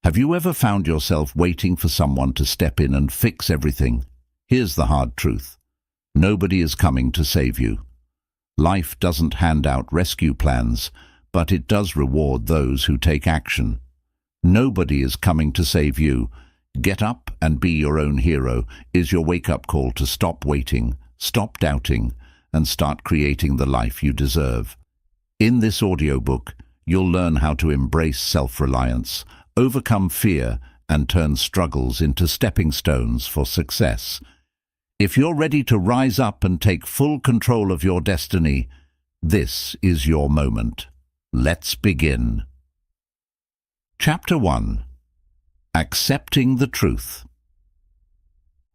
Have you ever found yourself waiting for someone to step in and fix everything? Here's the hard truth. Nobody is coming to save you. Life doesn't hand out rescue plans, but it does reward those who take action. Nobody is coming to save you. Get up and be your own hero is your wake-up call to stop waiting, stop doubting, and start creating the life you deserve. In this audiobook, you'll learn how to embrace self-reliance, overcome fear, and turn struggles into stepping stones for success. If you're ready to rise up and take full control of your destiny, this is your moment. Let's begin. Chapter 1. Accepting the truth.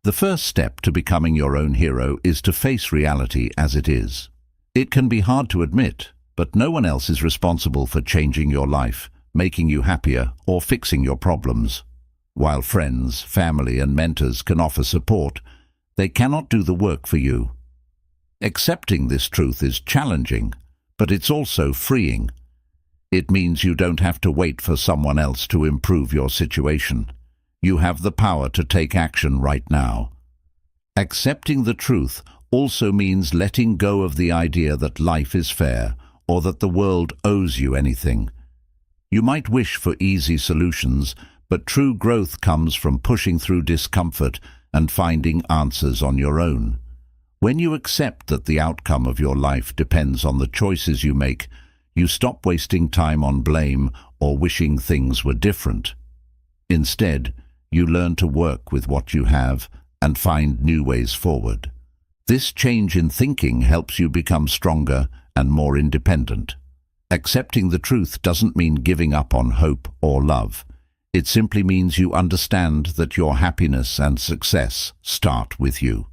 The first step to becoming your own hero is to face reality as it is. It can be hard to admit, but no one else is responsible for changing your life, making you happier, or fixing your problems. While friends, family, and mentors can offer support, they cannot do the work for you. Accepting this truth is challenging, but it's also freeing. It means you don't have to wait for someone else to improve your situation. You have the power to take action right now. Accepting the truth also means letting go of the idea that life is fair or that the world owes you anything. You might wish for easy solutions, but true growth comes from pushing through discomfort and finding answers on your own. When you accept that the outcome of your life depends on the choices you make, you stop wasting time on blame or wishing things were different. Instead, you learn to work with what you have and find new ways forward. This change in thinking helps you become stronger and more independent. Accepting the truth doesn't mean giving up on hope or love. It simply means you understand that your happiness and success start with you.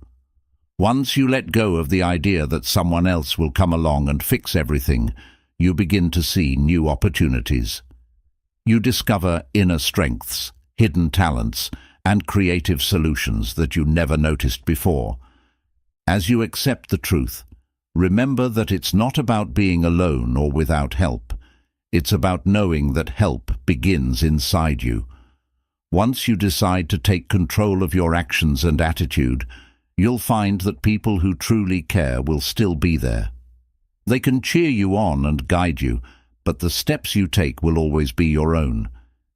Once you let go of the idea that someone else will come along and fix everything, you begin to see new opportunities. You discover inner strengths, hidden talents, and creative solutions that you never noticed before. As you accept the truth, remember that it's not about being alone or without help. It's about knowing that help begins inside you. Once you decide to take control of your actions and attitude, you'll find that people who truly care will still be there. They can cheer you on and guide you, but the steps you take will always be your own.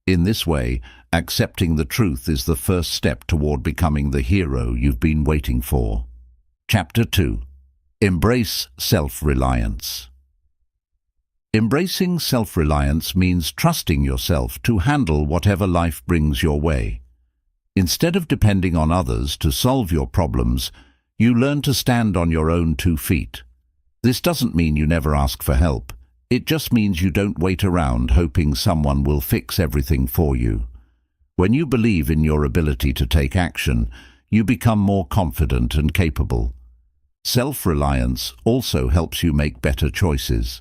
In this way, accepting the truth is the first step toward becoming the hero you've been waiting for. Chapter 2. Embrace self-reliance. Embracing self-reliance means trusting yourself to handle whatever life brings your way. Instead of depending on others to solve your problems, you learn to stand on your own 2 feet. This doesn't mean you never ask for help. It just means you don't wait around hoping someone will fix everything for you. When you believe in your ability to take action, you become more confident and capable. Self-reliance also helps you make better choices.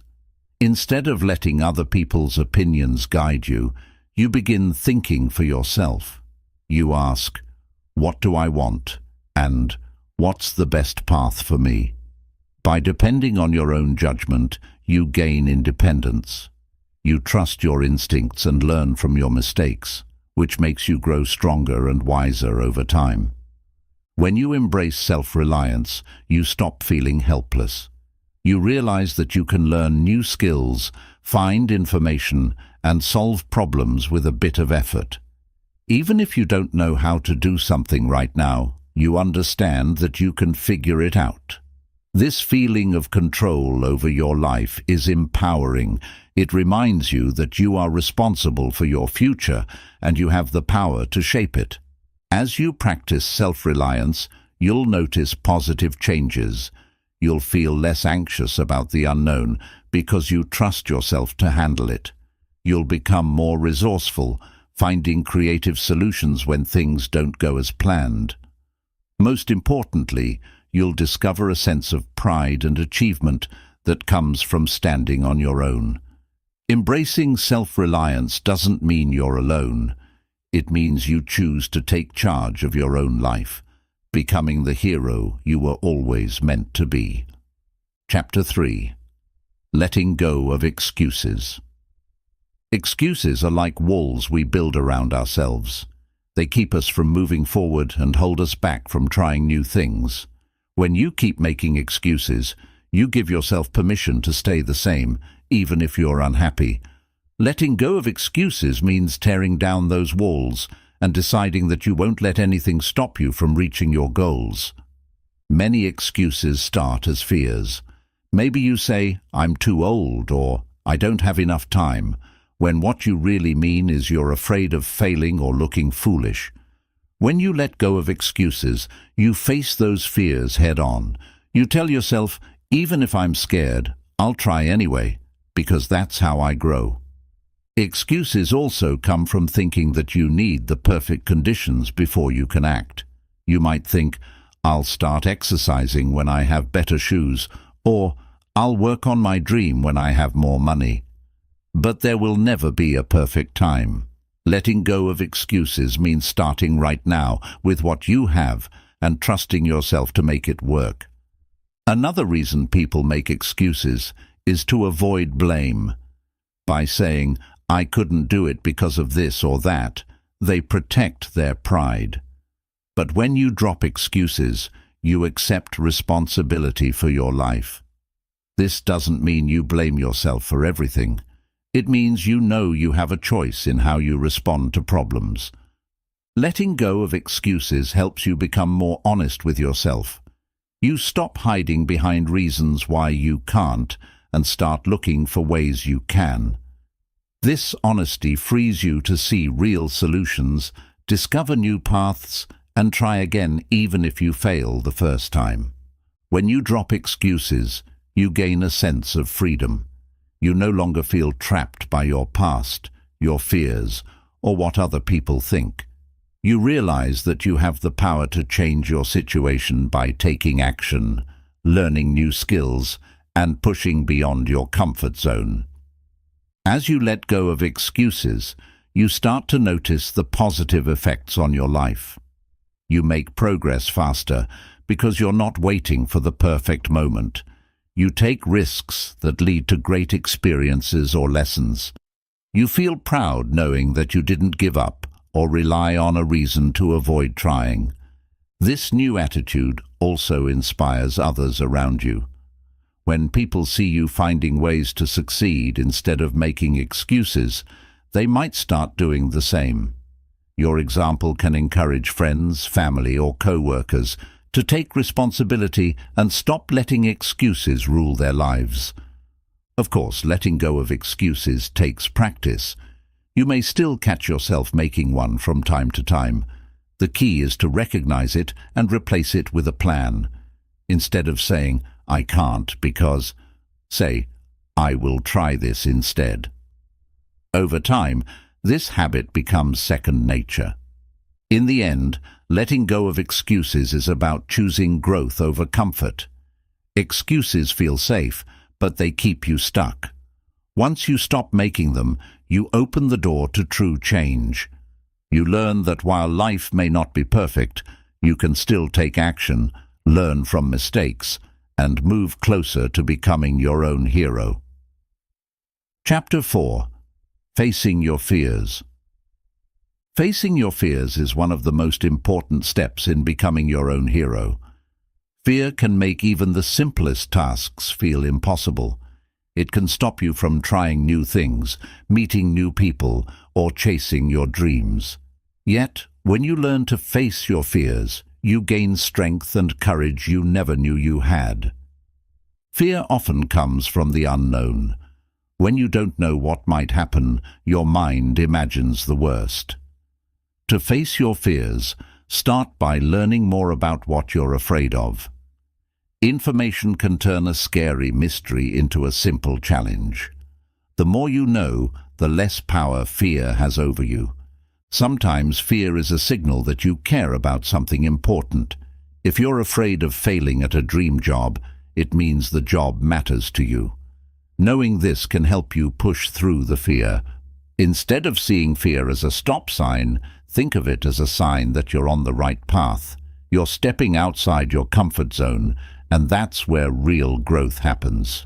Instead of letting other people's opinions guide you, you begin thinking for yourself. You ask, "What do I want?" and "What's the best path for me?" By depending on your own judgment, you gain independence. You trust your instincts and learn from your mistakes, which makes you grow stronger and wiser over time. When you embrace self-reliance, you stop feeling helpless. You realize that you can learn new skills, find information, and solve problems with a bit of effort. Even if you don't know how to do something right now, you understand that you can figure it out. This feeling of control over your life is empowering. It reminds you that you are responsible for your future and you have the power to shape it. As you practice self-reliance, you'll notice positive changes. You'll feel less anxious about the unknown because you trust yourself to handle it. You'll become more resourceful, finding creative solutions when things don't go as planned. Most importantly, you'll discover a sense of pride and achievement that comes from standing on your own. Embracing self-reliance doesn't mean you're alone. It means you choose to take charge of your own life, becoming the hero you were always meant to be. Chapter 3. Letting go of excuses. Excuses are like walls we build around ourselves. They keep us from moving forward and hold us back from trying new things. When you keep making excuses, you give yourself permission to stay the same, even if you're unhappy. Letting go of excuses means tearing down those walls and deciding that you won't let anything stop you from reaching your goals. Many excuses start as fears. Maybe you say, "I'm too old," or "I don't have enough time," when what you really mean is you're afraid of failing or looking foolish. When you let go of excuses, you face those fears head on. You tell yourself, "Even if I'm scared, I'll try anyway, because that's how I grow." Excuses also come from thinking that you need the perfect conditions before you can act. You might think, "I'll start exercising when I have better shoes," or "I'll work on my dream when I have more money." But there will never be a perfect time. Letting go of excuses means starting right now with what you have and trusting yourself to make it work. Another reason people make excuses is to avoid blame. By saying, "I couldn't do it because of this or that," they protect their pride. But when you drop excuses, you accept responsibility for your life. This doesn't mean you blame yourself for everything. It means you know you have a choice in how you respond to problems. Letting go of excuses helps you become more honest with yourself. You stop hiding behind reasons why you can't and start looking for ways you can. This honesty frees you to see real solutions, discover new paths, and try again even if you fail the first time. When you drop excuses, you gain a sense of freedom. You no longer feel trapped by your past, your fears, or what other people think. You realize that you have the power to change your situation by taking action, learning new skills, and pushing beyond your comfort zone. As you let go of excuses, you start to notice the positive effects on your life. You make progress faster because you're not waiting for the perfect moment. You take risks that lead to great experiences or lessons. You feel proud knowing that you didn't give up or rely on a reason to avoid trying. This new attitude also inspires others around you. When people see you finding ways to succeed instead of making excuses, they might start doing the same. Your example can encourage friends, family, or co-workers to take responsibility and stop letting excuses rule their lives. Of course, letting go of excuses takes practice. You may still catch yourself making one from time to time. The key is to recognize it and replace it with a plan. Instead of saying, "I can't because," say, "I will try this instead." Over time, this habit becomes second nature. In the end, letting go of excuses is about choosing growth over comfort. Excuses feel safe, but they keep you stuck. Once you stop making them, you open the door to true change. You learn that while life may not be perfect, you can still take action, learn from mistakes, and move closer to becoming your own hero. Chapter 4. Facing your fears. Facing your fears is one of the most important steps in becoming your own hero. Fear can make even the simplest tasks feel impossible. It can stop you from trying new things, meeting new people, or chasing your dreams. Yet, when you learn to face your fears, you gain strength and courage you never knew you had. Fear often comes from the unknown. When you don't know what might happen, your mind imagines the worst. To face your fears, start by learning more about what you're afraid of. Information can turn a scary mystery into a simple challenge. The more you know, the less power fear has over you. Sometimes fear is a signal that you care about something important. If you're afraid of failing at a dream job, it means the job matters to you. Knowing this can help you push through the fear. Instead of seeing fear as a stop sign, think of it as a sign that you're on the right path. You're stepping outside your comfort zone, and that's where real growth happens.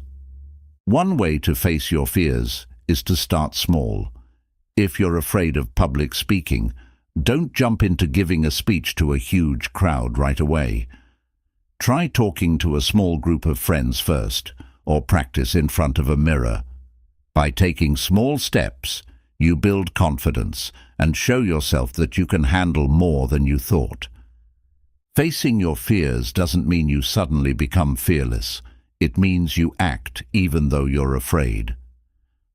One way to face your fears is to start small. If you're afraid of public speaking, don't jump into giving a speech to a huge crowd right away. Try talking to a small group of friends first, or practice in front of a mirror. By taking small steps, you build confidence and show yourself that you can handle more than you thought. Facing your fears doesn't mean you suddenly become fearless. It means you act even though you're afraid.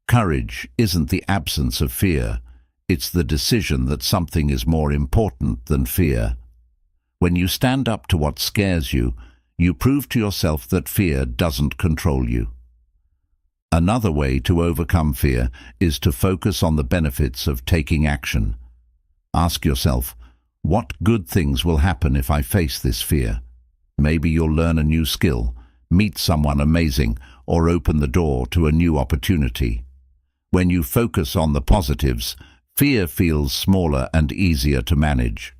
Courage isn't the absence of fear. It's the decision that something is more important than fear. When you stand up to what scares you, you prove to yourself that fear doesn't control you. Another way to overcome fear is to focus on the benefits of taking action. Ask yourself, what good things will happen if I face this fear? Maybe you'll learn a new skill, meet someone amazing, or open the door to a new opportunity. When you focus on the positives, fear feels smaller and easier to manage.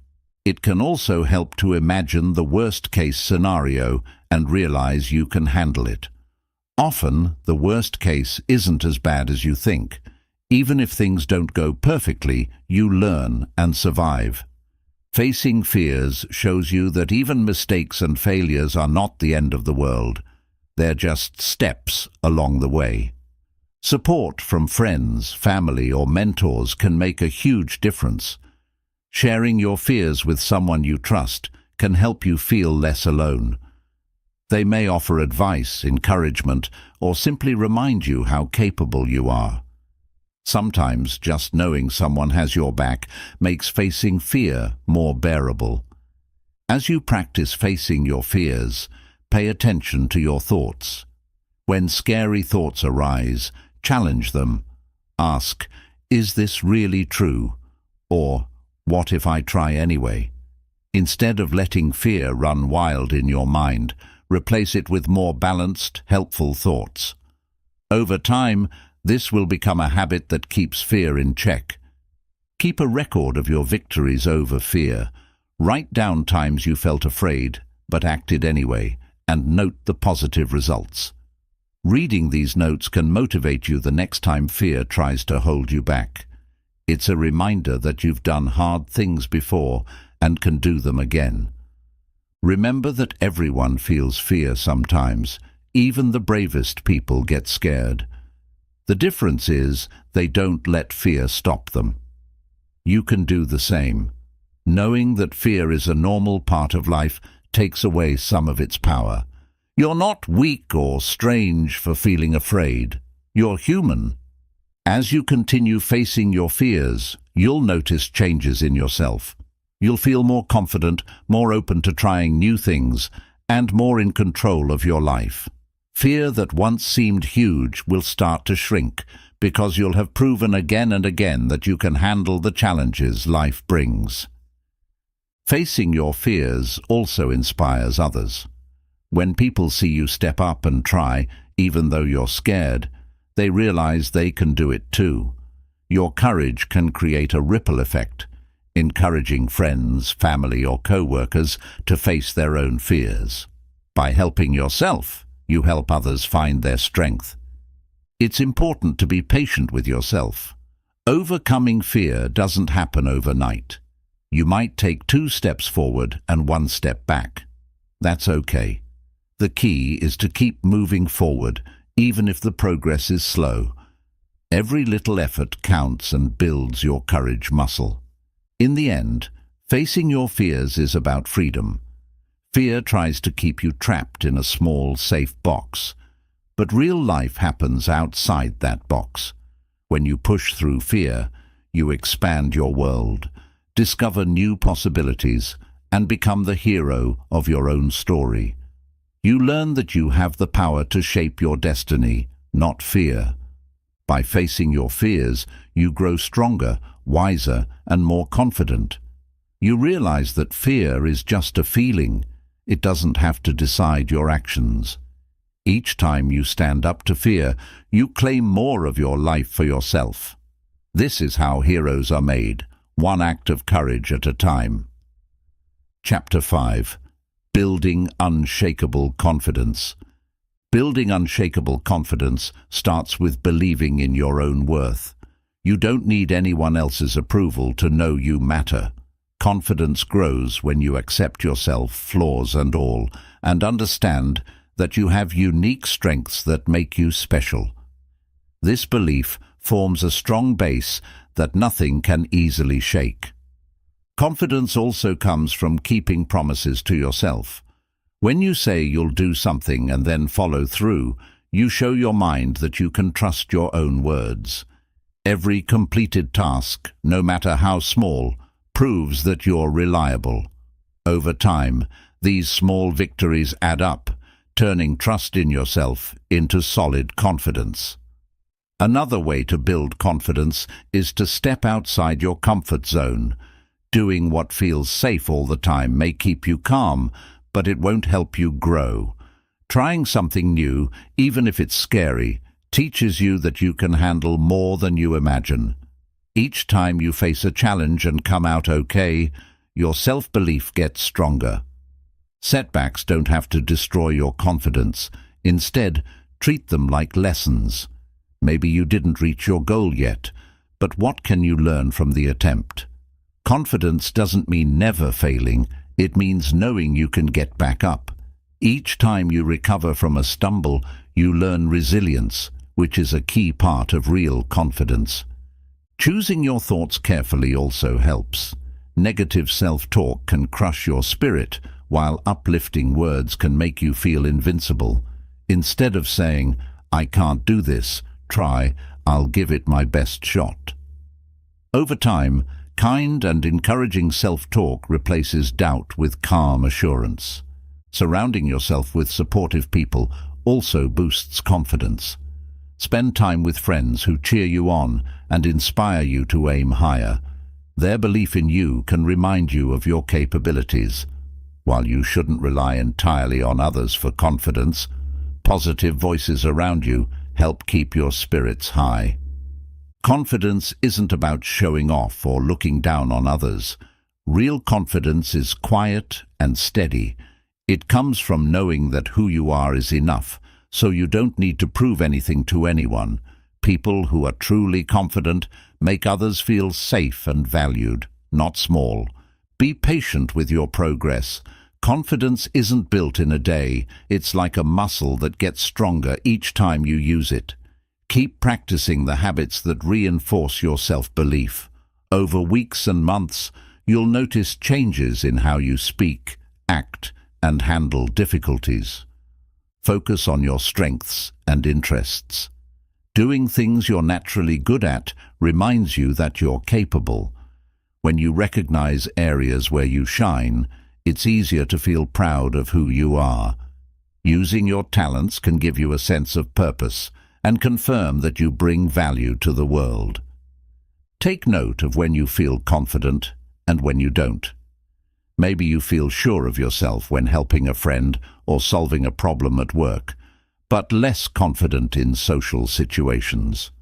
It can also help to imagine the worst-case scenario and realize you can handle it. Often, the worst case isn't as bad as you think. Even if things don't go perfectly, you learn and survive. Facing fears shows you that even mistakes and failures are not the end of the world. They're just steps along the way. Support from friends, family, or mentors can make a huge difference. Sharing your fears with someone you trust can help you feel less alone. They may offer advice, encouragement, or simply remind you how capable you are. Sometimes just knowing someone has your back makes facing fear more bearable. As you practice facing your fears, pay attention to your thoughts. When scary thoughts arise, challenge them. Ask, is this really true? Or, what if I try anyway? Instead of letting fear run wild in your mind, replace it with more balanced, helpful thoughts. Over time, this will become a habit that keeps fear in check. Keep a record of your victories over fear. Write down times you felt afraid, but acted anyway, and note the positive results. Reading these notes can motivate you the next time fear tries to hold you back. It's a reminder that you've done hard things before and can do them again. Remember that everyone feels fear sometimes. Even the bravest people get scared. The difference is they don't let fear stop them. You can do the same. Knowing that fear is a normal part of life takes away some of its power. You're not weak or strange for feeling afraid. You're human. As you continue facing your fears, you'll notice changes in yourself. You'll feel more confident, more open to trying new things, and more in control of your life. Fear that once seemed huge will start to shrink because you'll have proven again and again that you can handle the challenges life brings. Facing your fears also inspires others. When people see you step up and try, even though you're scared, they realize they can do it too. Your courage can create a ripple effect, encouraging friends, family, or co-workers to face their own fears. By helping yourself, you help others find their strength. It's important to be patient with yourself. Overcoming fear doesn't happen overnight. You might take 2 steps forward and 1 step back. That's okay. The key is to keep moving forward, even if the progress is slow. Every little effort counts and builds your courage muscle. In the end, facing your fears is about freedom. Fear tries to keep you trapped in a small, safe box. But real life happens outside that box. When you push through fear, you expand your world, discover new possibilities, and become the hero of your own story. You learn that you have the power to shape your destiny, not fear. By facing your fears, you grow stronger, wiser, and more confident. You realize that fear is just a feeling. It doesn't have to decide your actions. Each time you stand up to fear, you claim more of your life for yourself. This is how heroes are made, one act of courage at a time. Chapter 5. Building Unshakable Confidence. Building unshakable confidence starts with believing in your own worth. You don't need anyone else's approval to know you matter. Confidence grows when you accept yourself, flaws and all, and understand that you have unique strengths that make you special. This belief forms a strong base that nothing can easily shake. Confidence also comes from keeping promises to yourself. When you say you'll do something and then follow through, you show your mind that you can trust your own words. Every completed task, no matter how small, proves that you're reliable. Over time, these small victories add up, turning trust in yourself into solid confidence. Another way to build confidence is to step outside your comfort zone. Doing what feels safe all the time may keep you calm, but it won't help you grow. Trying something new, even if it's scary, teaches you that you can handle more than you imagine. Each time you face a challenge and come out okay, your self-belief gets stronger. Setbacks don't have to destroy your confidence. Instead, treat them like lessons. Maybe you didn't reach your goal yet, but what can you learn from the attempt? Confidence doesn't mean never failing, it means knowing you can get back up. Each time you recover from a stumble, you learn resilience, which is a key part of real confidence. Choosing your thoughts carefully also helps. Negative self-talk can crush your spirit, while uplifting words can make you feel invincible. Instead of saying, "I can't do this," try, "I'll give it my best shot." Over time, kind and encouraging self-talk replaces doubt with calm assurance. Surrounding yourself with supportive people also boosts confidence. Spend time with friends who cheer you on and inspire you to aim higher. Their belief in you can remind you of your capabilities. While you shouldn't rely entirely on others for confidence, positive voices around you help keep your spirits high. Confidence isn't about showing off or looking down on others. Real confidence is quiet and steady. It comes from knowing that who you are is enough, so you don't need to prove anything to anyone. People who are truly confident make others feel safe and valued, not small. Be patient with your progress. Confidence isn't built in a day. It's like a muscle that gets stronger each time you use it. Keep practicing the habits that reinforce your self-belief. Over weeks and months, you'll notice changes in how you speak, act, and handle difficulties. Focus on your strengths and interests. Doing things you're naturally good at reminds you that you're capable. When you recognize areas where you shine, it's easier to feel proud of who you are. Using your talents can give you a sense of purpose and confirm that you bring value to the world. Take note of when you feel confident and when you don't. Maybe you feel sure of yourself when helping a friend or solving a problem at work, but less confident in social situations.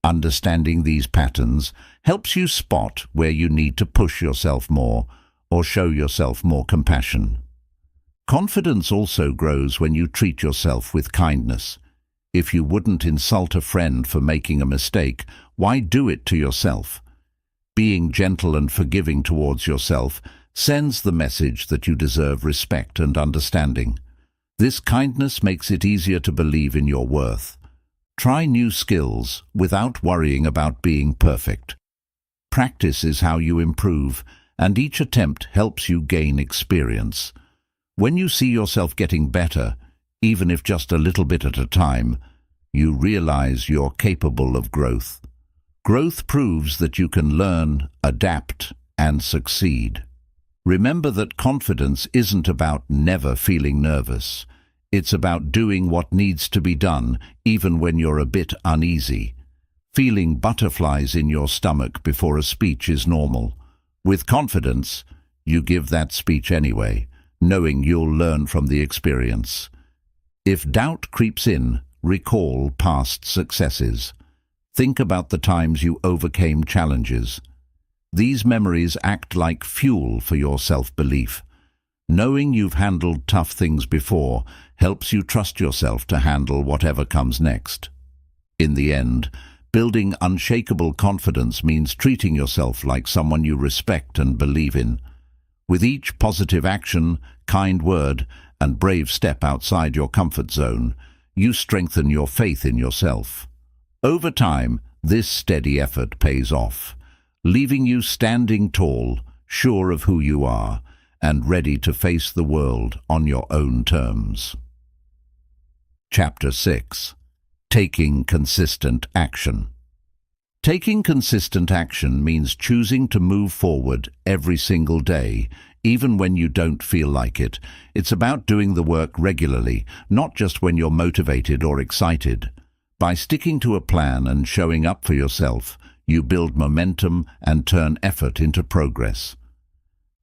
Understanding these patterns helps you spot where you need to push yourself more or show yourself more compassion. Confidence also grows when you treat yourself with kindness. If you wouldn't insult a friend for making a mistake, why do it to yourself? Being gentle and forgiving towards yourself sends the message that you deserve respect and understanding. This kindness makes it easier to believe in your worth. Try new skills without worrying about being perfect. Practice is how you improve, and each attempt helps you gain experience. When you see yourself getting better, even if just a little bit at a time, you realize you're capable of growth. Growth proves that you can learn, adapt, and succeed. Remember that confidence isn't about never feeling nervous. It's about doing what needs to be done, even when you're a bit uneasy. Feeling butterflies in your stomach before a speech is normal. With confidence, you give that speech anyway, knowing you'll learn from the experience. If doubt creeps in, recall past successes. Think about the times you overcame challenges. These memories act like fuel for your self-belief. Knowing you've handled tough things before helps you trust yourself to handle whatever comes next. In the end, Building unshakable confidence means treating yourself like someone you respect and believe in. With each positive action, kind word, and brave step outside your comfort zone, you strengthen your faith in yourself. Over time, this steady effort pays off, leaving you standing tall, sure of who you are, and ready to face the world on your own terms. Chapter 6. Taking consistent action. Taking consistent action means choosing to move forward every single day, even when you don't feel like it. It's about doing the work regularly, not just when you're motivated or excited. By sticking to a plan and showing up for yourself, you build momentum and turn effort into progress.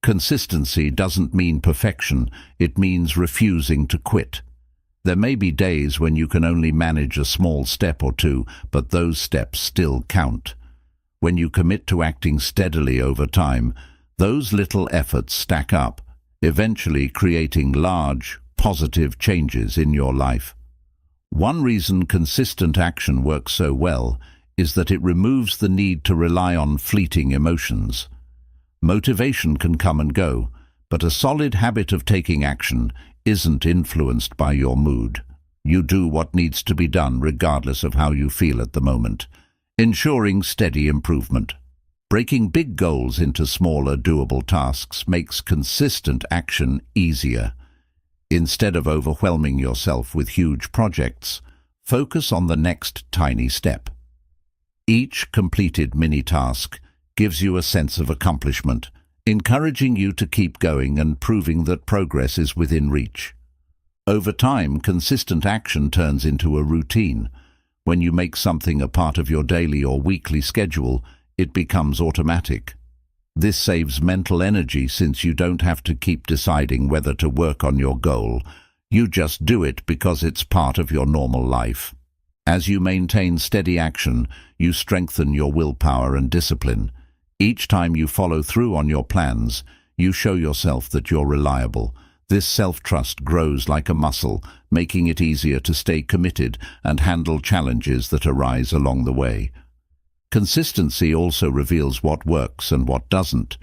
Consistency doesn't mean perfection, it means refusing to quit. There may be days when you can only manage a small step or two, but those steps still count. When you commit to acting steadily over time, those little efforts stack up, eventually creating large, positive changes in your life. One reason consistent action works so well is that it removes the need to rely on fleeting emotions. Motivation can come and go, but a solid habit of taking action isn't influenced by your mood. You do what needs to be done regardless of how you feel at the moment, ensuring steady improvement. Breaking big goals into smaller, doable tasks makes consistent action easier. Instead of overwhelming yourself with huge projects, focus on the next tiny step. Each completed mini-task gives you a sense of accomplishment, encouraging you to keep going and proving that progress is within reach. Over time, consistent action turns into a routine. When you make something a part of your daily or weekly schedule, it becomes automatic. This saves mental energy since you don't have to keep deciding whether to work on your goal. You just do it because it's part of your normal life. As you maintain steady action, you strengthen your willpower and discipline. Each time you follow through on your plans, you show yourself that you're reliable. This self-trust grows like a muscle, making it easier to stay committed and handle challenges that arise along the way. Consistency also reveals what works and what doesn't.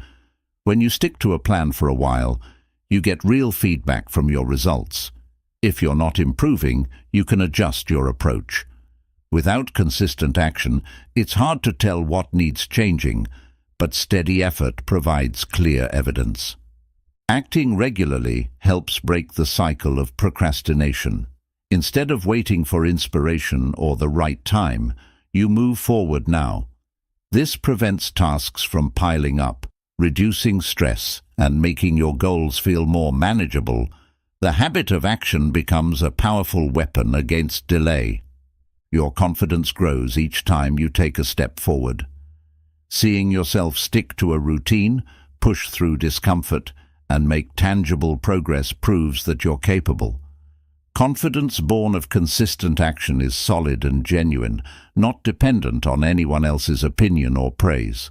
When you stick to a plan for a while, you get real feedback from your results. If you're not improving, you can adjust your approach. Without consistent action, it's hard to tell what needs changing, but steady effort provides clear evidence. Acting regularly helps break the cycle of procrastination. Instead of waiting for inspiration or the right time, you move forward now. This prevents tasks from piling up, reducing stress and making your goals feel more manageable. The habit of action becomes a powerful weapon against delay. Your confidence grows each time you take a step forward. Seeing yourself stick to a routine, push through discomfort, and make tangible progress proves that you're capable. Confidence born of consistent action is solid and genuine, not dependent on anyone else's opinion or praise.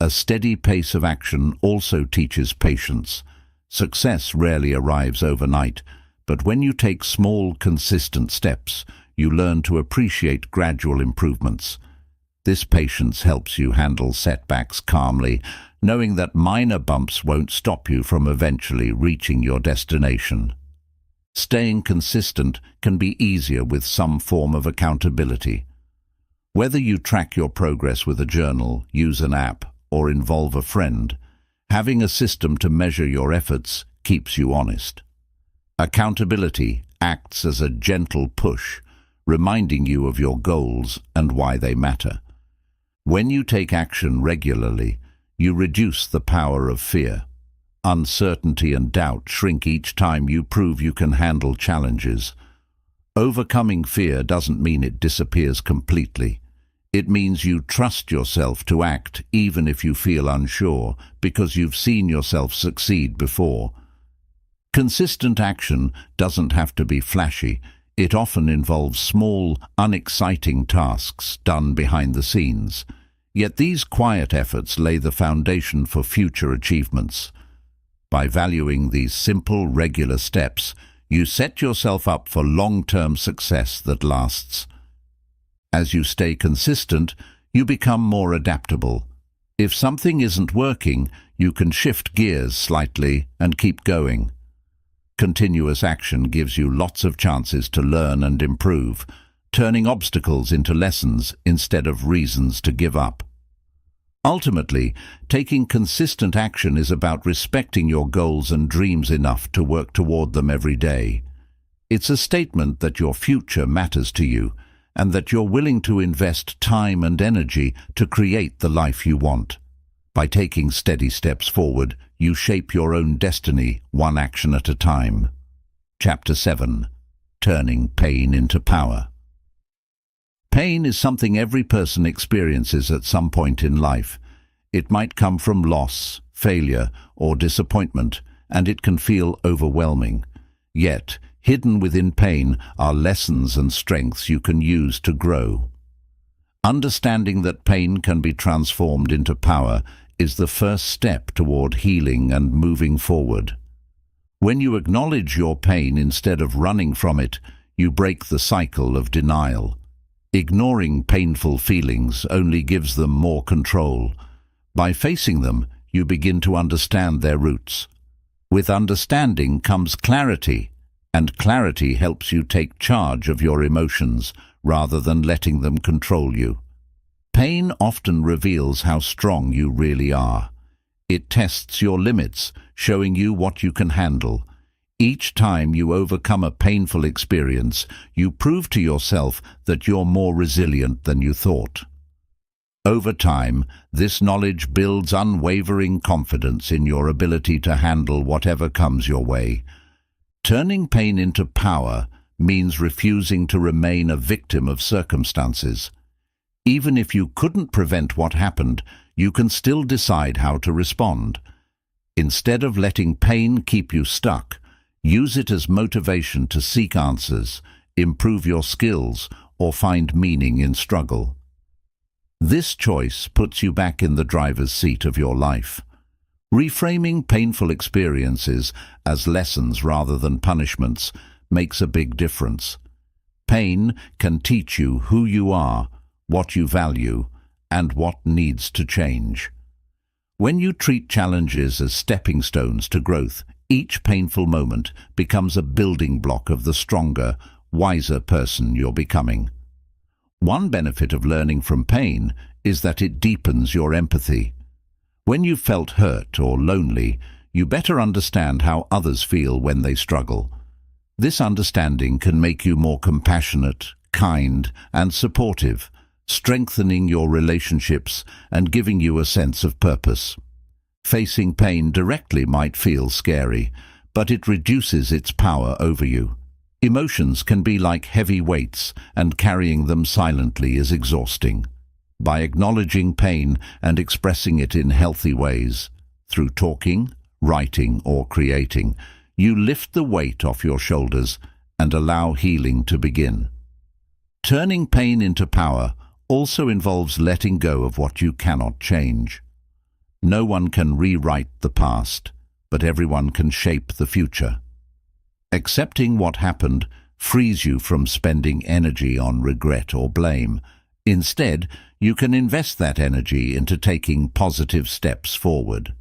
A steady pace of action also teaches patience. Success rarely arrives overnight, but when you take small, consistent steps, you learn to appreciate gradual improvements. This patience helps you handle setbacks calmly, knowing that minor bumps won't stop you from eventually reaching your destination. Staying consistent can be easier with some form of accountability. Whether you track your progress with a journal, use an app, or involve a friend, having a system to measure your efforts keeps you honest. Accountability acts as a gentle push, reminding you of your goals and why they matter. When you take action regularly, you reduce the power of fear. Uncertainty and doubt shrink each time you prove you can handle challenges. Overcoming fear doesn't mean it disappears completely. It means you trust yourself to act even if you feel unsure, because you've seen yourself succeed before. Consistent action doesn't have to be flashy. It often involves small, unexciting tasks done behind the scenes. Yet these quiet efforts lay the foundation for future achievements. By valuing these simple, regular steps, you set yourself up for long-term success that lasts. As you stay consistent, you become more adaptable. If something isn't working, you can shift gears slightly and keep going. Continuous action gives you lots of chances to learn and improve, turning obstacles into lessons instead of reasons to give up. Ultimately, taking consistent action is about respecting your goals and dreams enough to work toward them every day. It's a statement that your future matters to you and that you're willing to invest time and energy to create the life you want. By taking steady steps forward, you shape your own destiny, one action at a time. Chapter 7. Turning Pain into Power. Pain is something every person experiences at some point in life. It might come from loss, failure, or disappointment, and it can feel overwhelming. Yet, hidden within pain are lessons and strengths you can use to grow. Understanding that pain can be transformed into power is the first step toward healing and moving forward. When you acknowledge your pain instead of running from it, you break the cycle of denial. Ignoring painful feelings only gives them more control. By facing them, you begin to understand their roots. With understanding comes clarity, and clarity helps you take charge of your emotions rather than letting them control you. Pain often reveals how strong you really are. It tests your limits, showing you what you can handle. Each time you overcome a painful experience, you prove to yourself that you're more resilient than you thought. Over time, this knowledge builds unwavering confidence in your ability to handle whatever comes your way. Turning pain into power means refusing to remain a victim of circumstances. Even if you couldn't prevent what happened, you can still decide how to respond. Instead of letting pain keep you stuck, use it as motivation to seek answers, improve your skills, or find meaning in struggle. This choice puts you back in the driver's seat of your life. Reframing painful experiences as lessons rather than punishments makes a big difference. Pain can teach you who you are, what you value, and what needs to change. When you treat challenges as stepping stones to growth, each painful moment becomes a building block of the stronger, wiser person you're becoming. One benefit of learning from pain is that it deepens your empathy. When you've felt hurt or lonely, you better understand how others feel when they struggle. This understanding can make you more compassionate, kind, and supportive, strengthening your relationships and giving you a sense of purpose. Facing pain directly might feel scary, but it reduces its power over you. Emotions can be like heavy weights, and carrying them silently is exhausting. By acknowledging pain and expressing it in healthy ways, through talking, writing, or creating, you lift the weight off your shoulders and allow healing to begin. Turning pain into power also involves letting go of what you cannot change. No one can rewrite the past, but everyone can shape the future. Accepting what happened frees you from spending energy on regret or blame. Instead, you can invest that energy into taking positive steps forward.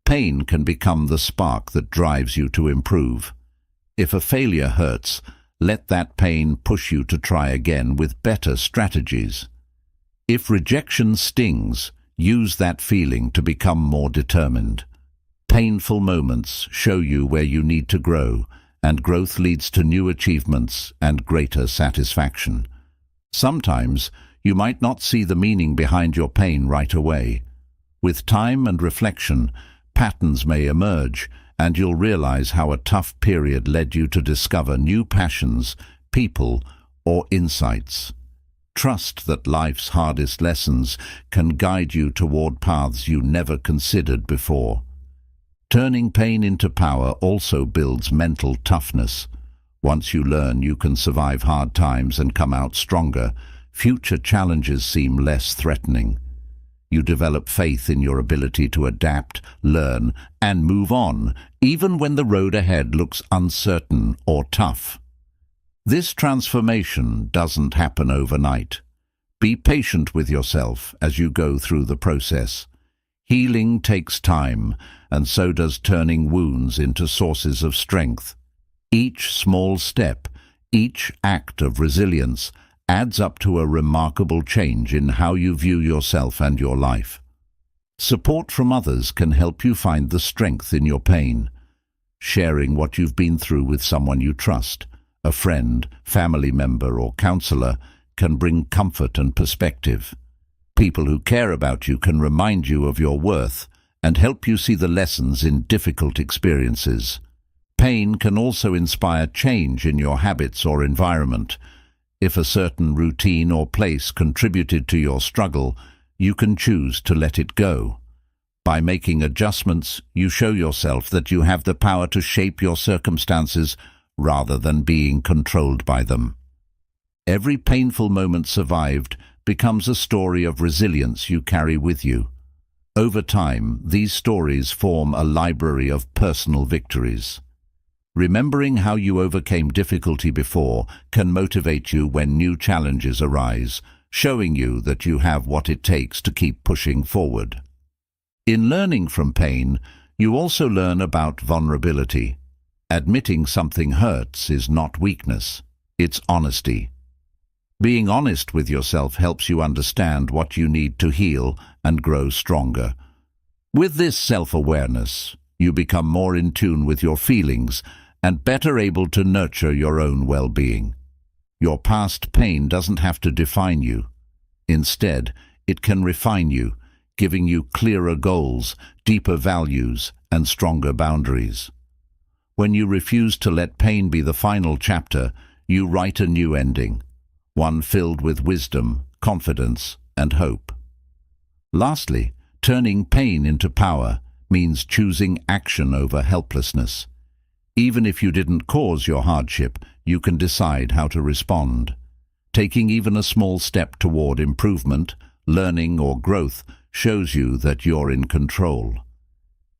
Pain can become the spark that drives you to improve. If a failure hurts, let that pain push you to try again with better strategies. If rejection stings, use that feeling to become more determined. Painful moments show you where you need to grow, and growth leads to new achievements and greater satisfaction. Sometimes, you might not see the meaning behind your pain right away. With time and reflection, patterns may emerge, and you'll realize how a tough period led you to discover new passions, people, or insights. Trust that life's hardest lessons can guide you toward paths you never considered before. Turning pain into power also builds mental toughness. Once you learn you can survive hard times and come out stronger, future challenges seem less threatening. You develop faith in your ability to adapt, learn, and move on, even when the road ahead looks uncertain or tough. This transformation doesn't happen overnight. Be patient with yourself as you go through the process. Healing takes time, and so does turning wounds into sources of strength. Each small step, each act of resilience, adds up to a remarkable change in how you view yourself and your life. Support from others can help you find the strength in your pain. Sharing what you've been through with someone you trust, a friend, family member, or counselor, can bring comfort and perspective. People who care about you can remind you of your worth and help you see the lessons in difficult experiences. Pain can also inspire change in your habits or environment. If a certain routine or place contributed to your struggle, you can choose to let it go. By making adjustments, you show yourself that you have the power to shape your circumstances rather than being controlled by them. Every painful moment survived becomes a story of resilience you carry with you. Over time, these stories form a library of personal victories. Remembering how you overcame difficulty before can motivate you when new challenges arise, showing you that you have what it takes to keep pushing forward. In learning from pain, you also learn about vulnerability. Admitting something hurts is not weakness, it's honesty. Being honest with yourself helps you understand what you need to heal and grow stronger. With this self-awareness, you become more in tune with your feelings and better able to nurture your own well-being. Your past pain doesn't have to define you. Instead, it can refine you, giving you clearer goals, deeper values, and stronger boundaries. When you refuse to let pain be the final chapter, you write a new ending, one filled with wisdom, confidence, and hope. Lastly, turning pain into power means choosing action over helplessness. Even if you didn't cause your hardship, you can decide how to respond. Taking even a small step toward improvement, learning, or growth shows you that you're in control.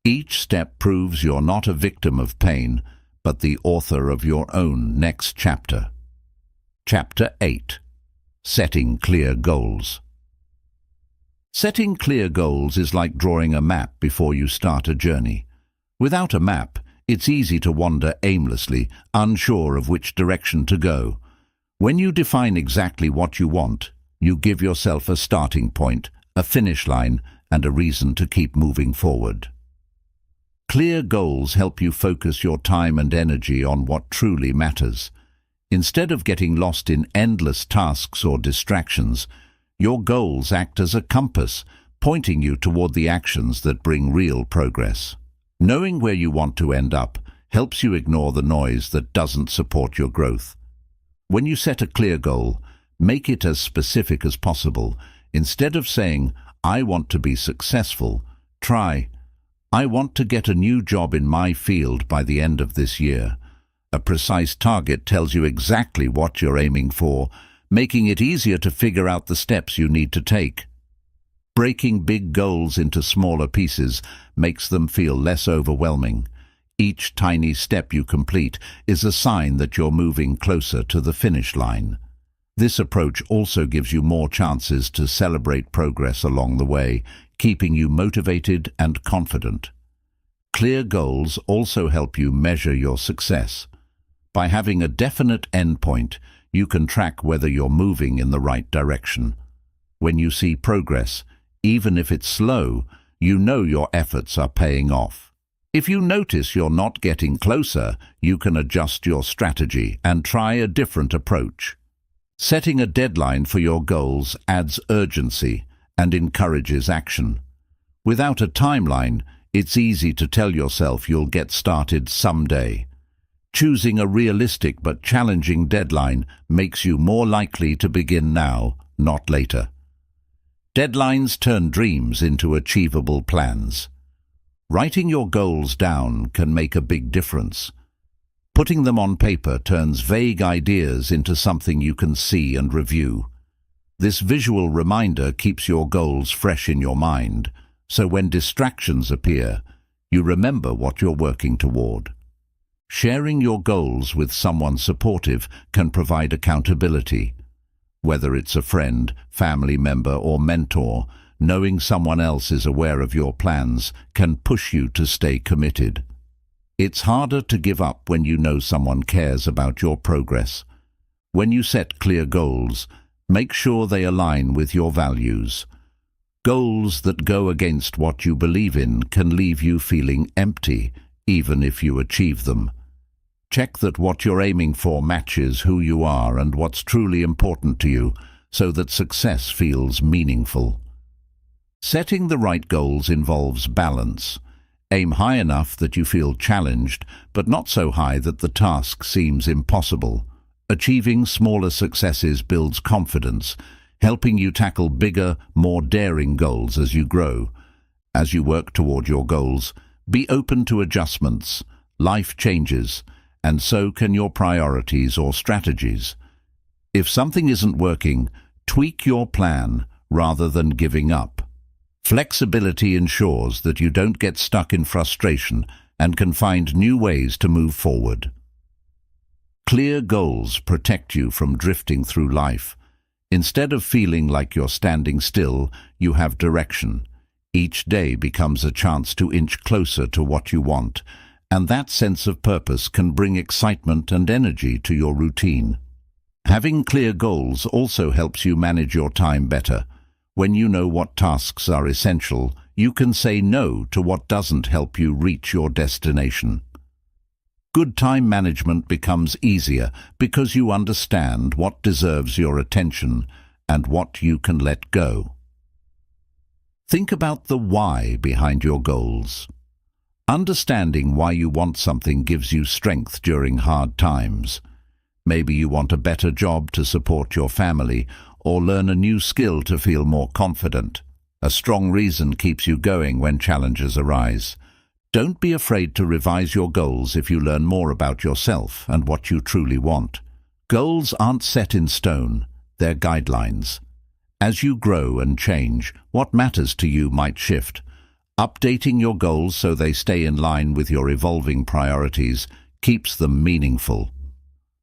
Each step proves you're not a victim of pain, but the author of your own next chapter. Chapter 8. Setting Clear Goals. Setting clear goals is like drawing a map before you start a journey. Without a map, it's easy to wander aimlessly, unsure of which direction to go. When you define exactly what you want, you give yourself a starting point, a finish line, and a reason to keep moving forward. Clear goals help you focus your time and energy on what truly matters. Instead of getting lost in endless tasks or distractions, your goals act as a compass, pointing you toward the actions that bring real progress. Knowing where you want to end up helps you ignore the noise that doesn't support your growth. When you set a clear goal, make it as specific as possible. Instead of saying, "I want to be successful," try, "I want to get a new job in my field by the end of this year." A precise target tells you exactly what you're aiming for, making it easier to figure out the steps you need to take. Breaking big goals into smaller pieces makes them feel less overwhelming. Each tiny step you complete is a sign that you're moving closer to the finish line. This approach also gives you more chances to celebrate progress along the way, keeping you motivated and confident. Clear goals also help you measure your success. By having a definite endpoint, you can track whether you're moving in the right direction. When you see progress, even if it's slow, you know your efforts are paying off. If you notice you're not getting closer, you can adjust your strategy and try a different approach. Setting a deadline for your goals adds urgency and encourages action. Without a timeline, it's easy to tell yourself you'll get started someday. Choosing a realistic but challenging deadline makes you more likely to begin now, not later. Deadlines turn dreams into achievable plans. Writing your goals down can make a big difference. Putting them on paper turns vague ideas into something you can see and review. This visual reminder keeps your goals fresh in your mind, so when distractions appear, you remember what you're working toward. Sharing your goals with someone supportive can provide accountability. Whether it's a friend, family member, or mentor, knowing someone else is aware of your plans can push you to stay committed. It's harder to give up when you know someone cares about your progress. When you set clear goals, make sure they align with your values. Goals that go against what you believe in can leave you feeling empty, even if you achieve them. Check that what you're aiming for matches who you are and what's truly important to you, so that success feels meaningful. Setting the right goals involves balance. Aim high enough that you feel challenged, but not so high that the task seems impossible. Achieving smaller successes builds confidence, helping you tackle bigger, more daring goals as you grow. As you work toward your goals, be open to adjustments. Life changes, and so can your priorities or strategies. If something isn't working, tweak your plan rather than giving up. Flexibility ensures that you don't get stuck in frustration and can find new ways to move forward. Clear goals protect you from drifting through life. Instead of feeling like you're standing still, you have direction. Each day becomes a chance to inch closer to what you want, and that sense of purpose can bring excitement and energy to your routine. Having clear goals also helps you manage your time better. When you know what tasks are essential, you can say no to what doesn't help you reach your destination. Good time management becomes easier because you understand what deserves your attention and what you can let go. Think about the why behind your goals. Understanding why you want something gives you strength during hard times. Maybe you want a better job to support your family, or learn a new skill to feel more confident. A strong reason keeps you going when challenges arise. Don't be afraid to revise your goals if you learn more about yourself and what you truly want. Goals aren't set in stone, they're guidelines. As you grow and change, what matters to you might shift. Updating your goals so they stay in line with your evolving priorities keeps them meaningful.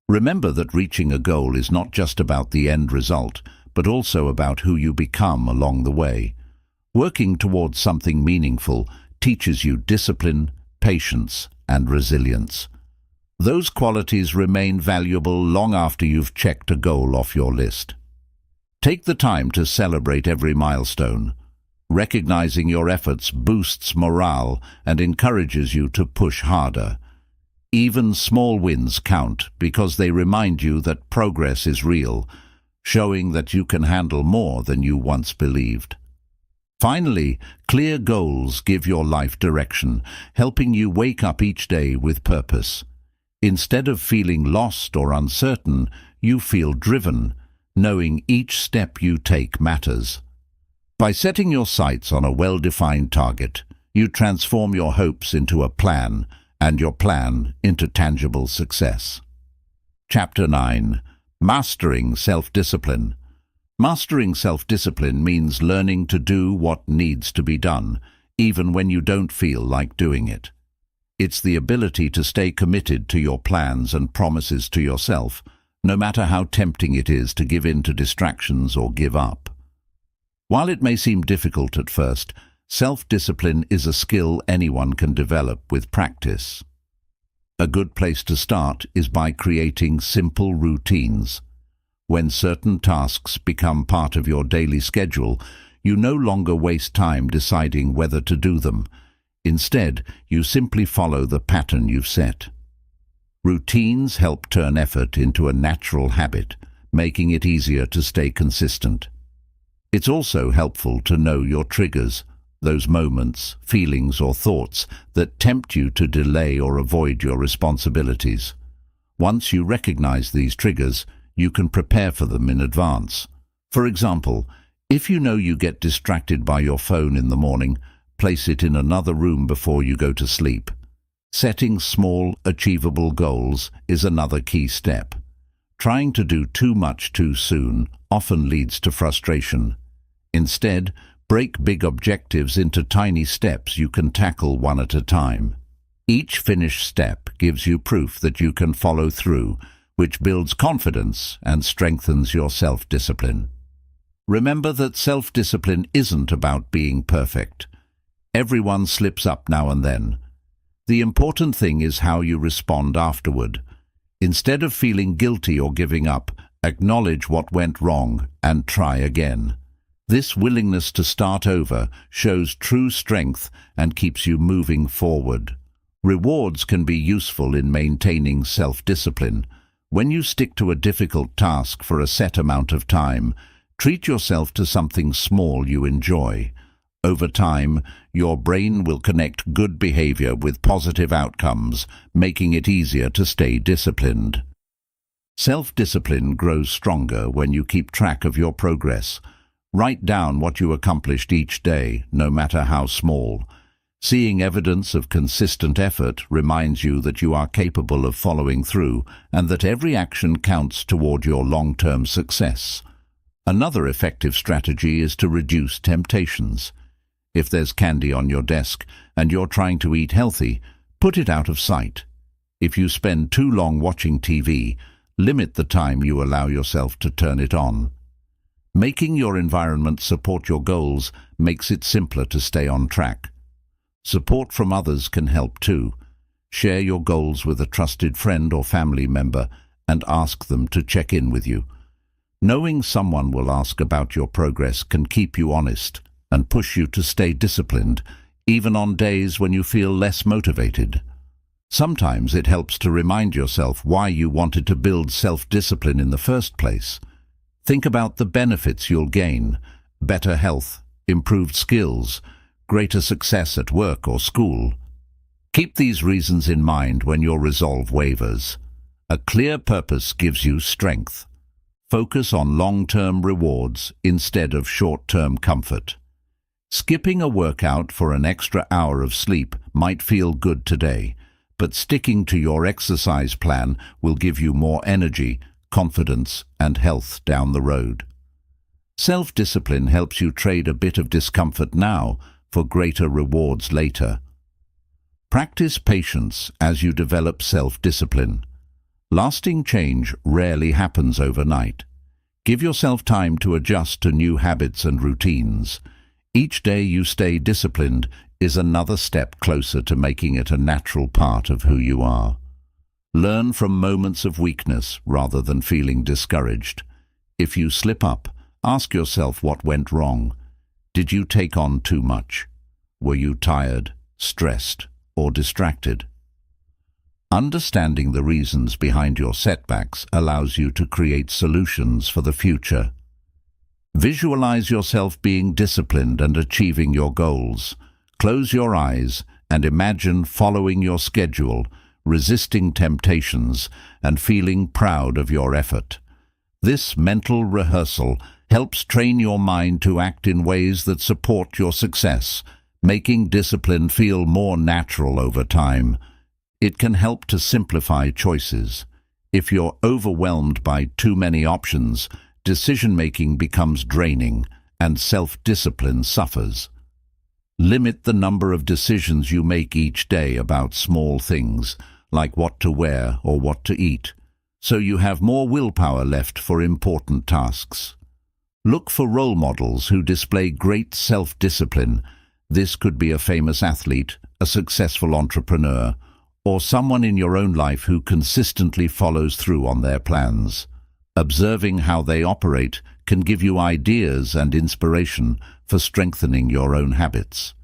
Remember that reaching a goal is not just about the end result, but also about who you become along the way. Working towards something meaningful teaches you discipline, patience, and resilience. Those qualities remain valuable long after you've checked a goal off your list. Take the time to celebrate every milestone. Recognizing your efforts boosts morale and encourages you to push harder. Even small wins count because they remind you that progress is real, showing that you can handle more than you once believed. Finally, clear goals give your life direction, helping you wake up each day with purpose. Instead of feeling lost or uncertain, you feel driven, knowing each step you take matters. By setting your sights on a well-defined target, you transform your hopes into a plan, and your plan into tangible success. Chapter 9. Mastering Self-Discipline. Mastering self-discipline means learning to do what needs to be done, even when you don't feel like doing it. It's the ability to stay committed to your plans and promises to yourself, no matter how tempting it is to give in to distractions or give up. While it may seem difficult at first, self-discipline is a skill anyone can develop with practice. A good place to start is by creating simple routines. When certain tasks become part of your daily schedule, you no longer waste time deciding whether to do them. Instead, you simply follow the pattern you've set. Routines help turn effort into a natural habit, making it easier to stay consistent. It's also helpful to know your triggers, those moments, feelings, or thoughts that tempt you to delay or avoid your responsibilities. Once you recognize these triggers, you can prepare for them in advance. For example, if you know you get distracted by your phone in the morning, place it in another room before you go to sleep. Setting small, achievable goals is another key step. Trying to do too much too soon often leads to frustration. Instead, break big objectives into tiny steps you can tackle one at a time. Each finished step gives you proof that you can follow through, which builds confidence and strengthens your self-discipline. Remember that self-discipline isn't about being perfect. Everyone slips up now and then. The important thing is how you respond afterward. Instead of feeling guilty or giving up, acknowledge what went wrong and try again. This willingness to start over shows true strength and keeps you moving forward. Rewards can be useful in maintaining self-discipline. When you stick to a difficult task for a set amount of time, treat yourself to something small you enjoy. Over time, your brain will connect good behavior with positive outcomes, making it easier to stay disciplined. Self-discipline grows stronger when you keep track of your progress. Write down what you accomplished each day, no matter how small. Seeing evidence of consistent effort reminds you that you are capable of following through and that every action counts toward your long-term success. Another effective strategy is to reduce temptations. If there's candy on your desk and you're trying to eat healthy, put it out of sight. If you spend too long watching TV, limit the time you allow yourself to turn it on. Making your environment support your goals makes it simpler to stay on track. Support from others can help too. Share your goals with a trusted friend or family member and ask them to check in with you. Knowing someone will ask about your progress can keep you honest and push you to stay disciplined, even on days when you feel less motivated. Sometimes it helps to remind yourself why you wanted to build self-discipline in the first place. Think about the benefits you'll gain: better health, improved skills, greater success at work or school. Keep these reasons in mind when your resolve wavers. A clear purpose gives you strength. Focus on long-term rewards instead of short-term comfort. Skipping a workout for an extra hour of sleep might feel good today, but sticking to your exercise plan will give you more energy, confidence, and health down the road. Self-discipline helps you trade a bit of discomfort now for greater rewards later. Practice patience as you develop self-discipline. Lasting change rarely happens overnight. Give yourself time to adjust to new habits and routines. Each day you stay disciplined is another step closer to making it a natural part of who you are. Learn from moments of weakness rather than feeling discouraged. If you slip up, ask yourself what went wrong. Did you take on too much? Were you tired, stressed, or distracted? Understanding the reasons behind your setbacks allows you to create solutions for the future. Visualize yourself being disciplined and achieving your goals. Close your eyes and imagine following your schedule, resisting temptations, and feeling proud of your effort. This mental rehearsal helps train your mind to act in ways that support your success, making discipline feel more natural over time. It can help to simplify choices. If you're overwhelmed by too many options, decision-making becomes draining and self-discipline suffers. Limit the number of decisions you make each day about small things, like what to wear or what to eat, so you have more willpower left for important tasks. Look for role models who display great self-discipline. This could be a famous athlete, a successful entrepreneur, or someone in your own life who consistently follows through on their plans. Observing how they operate can give you ideas and inspiration for strengthening your own habits.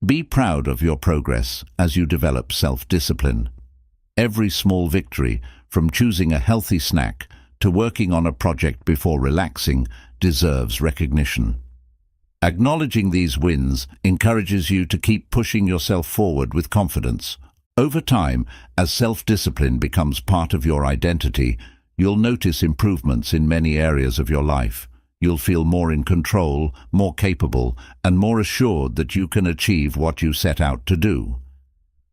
Be proud of your progress as you develop self-discipline. Every small victory, from choosing a healthy snack to working on a project before relaxing, deserves recognition. Acknowledging these wins encourages you to keep pushing yourself forward with confidence. Over time, as self-discipline becomes part of your identity, you'll notice improvements in many areas of your life. You'll feel more in control, more capable, and more assured that you can achieve what you set out to do.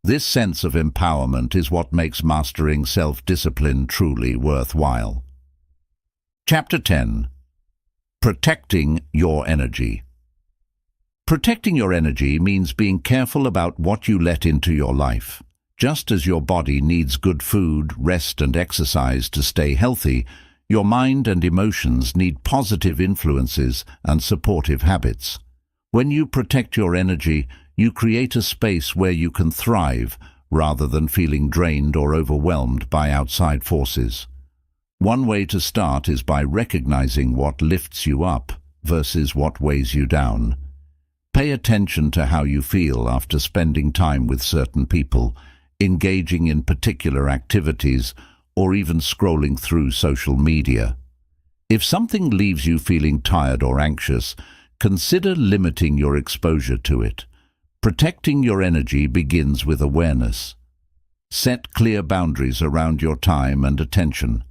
This sense of empowerment is what makes mastering self-discipline truly worthwhile. Chapter 10. Protecting your energy. Protecting your energy means being careful about what you let into your life. Just as your body needs good food, rest and exercise to stay healthy, your mind and emotions need positive influences and supportive habits. When you protect your energy, you create a space where you can thrive rather than feeling drained or overwhelmed by outside forces. One way to start is by recognizing what lifts you up versus what weighs you down. Pay attention to how you feel after spending time with certain people, engaging in particular activities, or even scrolling through social media. If something leaves you feeling tired or anxious, consider limiting your exposure to it. Protecting your energy begins with awareness. Set clear boundaries around your time and attention.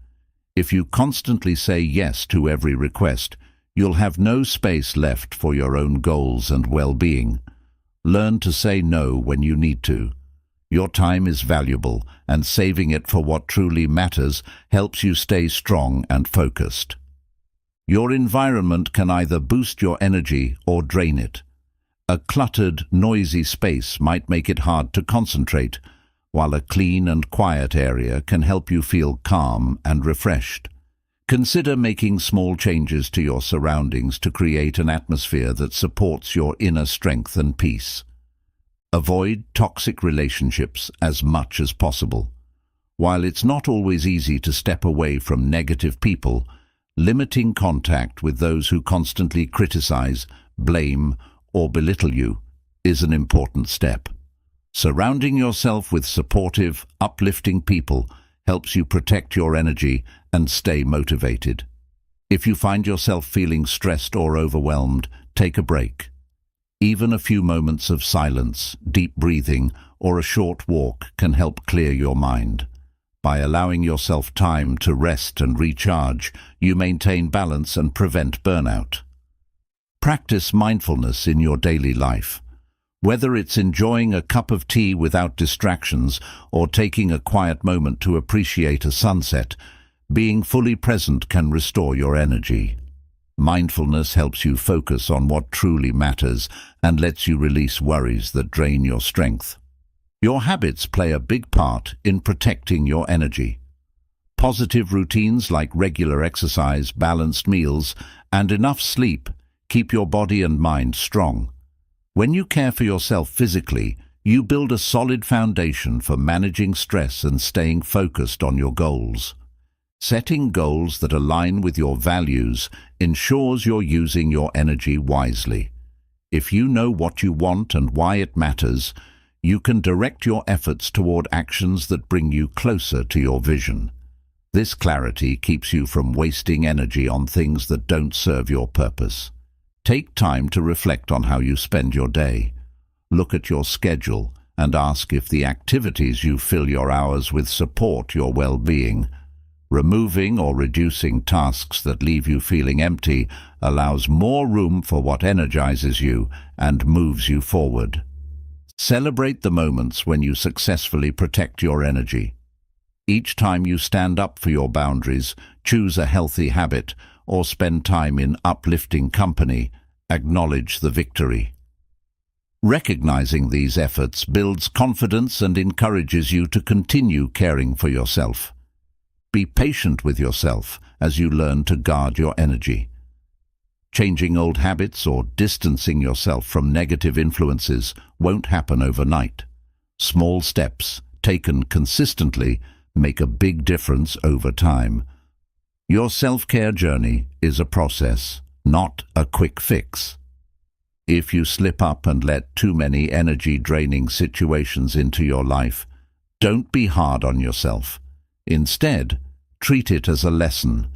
If you constantly say yes to every request, you'll have no space left for your own goals and well-being. Learn to say no when you need to. Your time is valuable, and saving it for what truly matters helps you stay strong and focused. Your environment can either boost your energy or drain it. A cluttered, noisy space might make it hard to concentrate, while a clean and quiet area can help you feel calm and refreshed. Consider making small changes to your surroundings to create an atmosphere that supports your inner strength and peace. Avoid toxic relationships as much as possible. While it's not always easy to step away from negative people, limiting contact with those who constantly criticize, blame, or belittle you is an important step. Surrounding yourself with supportive, uplifting people helps you protect your energy and stay motivated. If you find yourself feeling stressed or overwhelmed, take a break. Even a few moments of silence, deep breathing, or a short walk can help clear your mind. By allowing yourself time to rest and recharge, you maintain balance and prevent burnout. Practice mindfulness in your daily life. Whether it's enjoying a cup of tea without distractions or taking a quiet moment to appreciate a sunset, being fully present can restore your energy. Mindfulness helps you focus on what truly matters and lets you release worries that drain your strength. Your habits play a big part in protecting your energy. Positive routines like regular exercise, balanced meals, and enough sleep keep your body and mind strong. When you care for yourself physically, you build a solid foundation for managing stress and staying focused on your goals. Setting goals that align with your values ensures you're using your energy wisely. If you know what you want and why it matters, you can direct your efforts toward actions that bring you closer to your vision. This clarity keeps you from wasting energy on things that don't serve your purpose. Take time to reflect on how you spend your day. Look at your schedule and ask if the activities you fill your hours with support your well-being. Removing or reducing tasks that leave you feeling empty allows more room for what energizes you and moves you forward. Celebrate the moments when you successfully protect your energy. Each time you stand up for your boundaries, choose a healthy habit, or spend time in uplifting company, acknowledge the victory. Recognizing these efforts builds confidence and encourages you to continue caring for yourself. Be patient with yourself as you learn to guard your energy. Changing old habits or distancing yourself from negative influences won't happen overnight. Small steps, taken consistently, make a big difference over time. Your self-care journey is a process, not a quick fix. If you slip up and let too many energy-draining situations into your life, don't be hard on yourself. Instead, treat it as a lesson.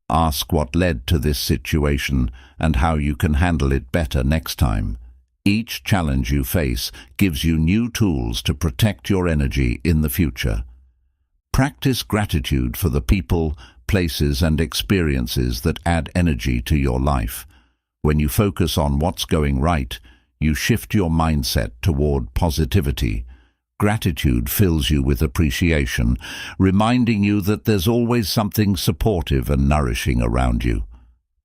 Ask what led to this situation and how you can handle it better next time. Each challenge you face gives you new tools to protect your energy in the future. Practice gratitude for the people, places, and experiences that add energy to your life. When you focus on what's going right, you shift your mindset toward positivity. Gratitude fills you with appreciation, reminding you that there's always something supportive and nourishing around you.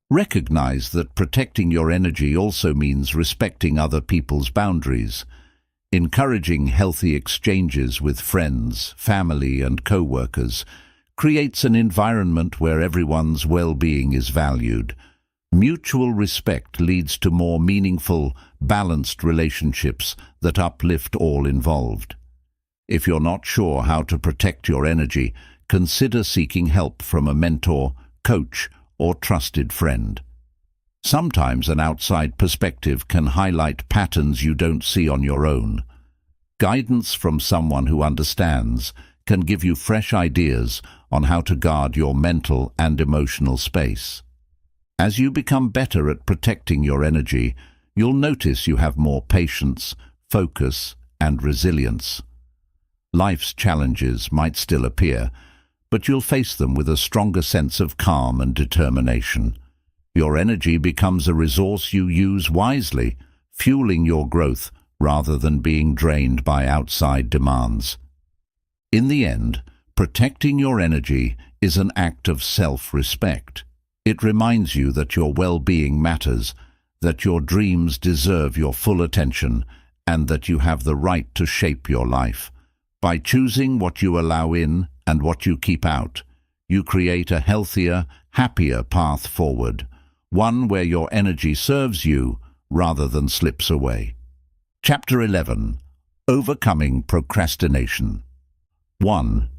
Recognize that protecting your energy also means respecting other people's boundaries. Encouraging healthy exchanges with friends, family, and co-workers creates an environment where everyone's well-being is valued. Mutual respect leads to more meaningful, balanced relationships that uplift all involved. If you're not sure how to protect your energy, consider seeking help from a mentor, coach, or trusted friend. Sometimes an outside perspective can highlight patterns you don't see on your own. Guidance from someone who understands can give you fresh ideas on how to guard your mental and emotional space. As you become better at protecting your energy, you'll notice you have more patience, focus, and resilience. Life's challenges might still appear, but you'll face them with a stronger sense of calm and determination. Your energy becomes a resource you use wisely, fueling your growth rather than being drained by outside demands. In the end, protecting your energy is an act of self-respect. It reminds you that your well-being matters, that your dreams deserve your full attention, and that you have the right to shape your life. By choosing what you allow in and what you keep out, you create a healthier, happier path forward, one where your energy serves you rather than slips away. Chapter 11. Overcoming Procrastination. 1.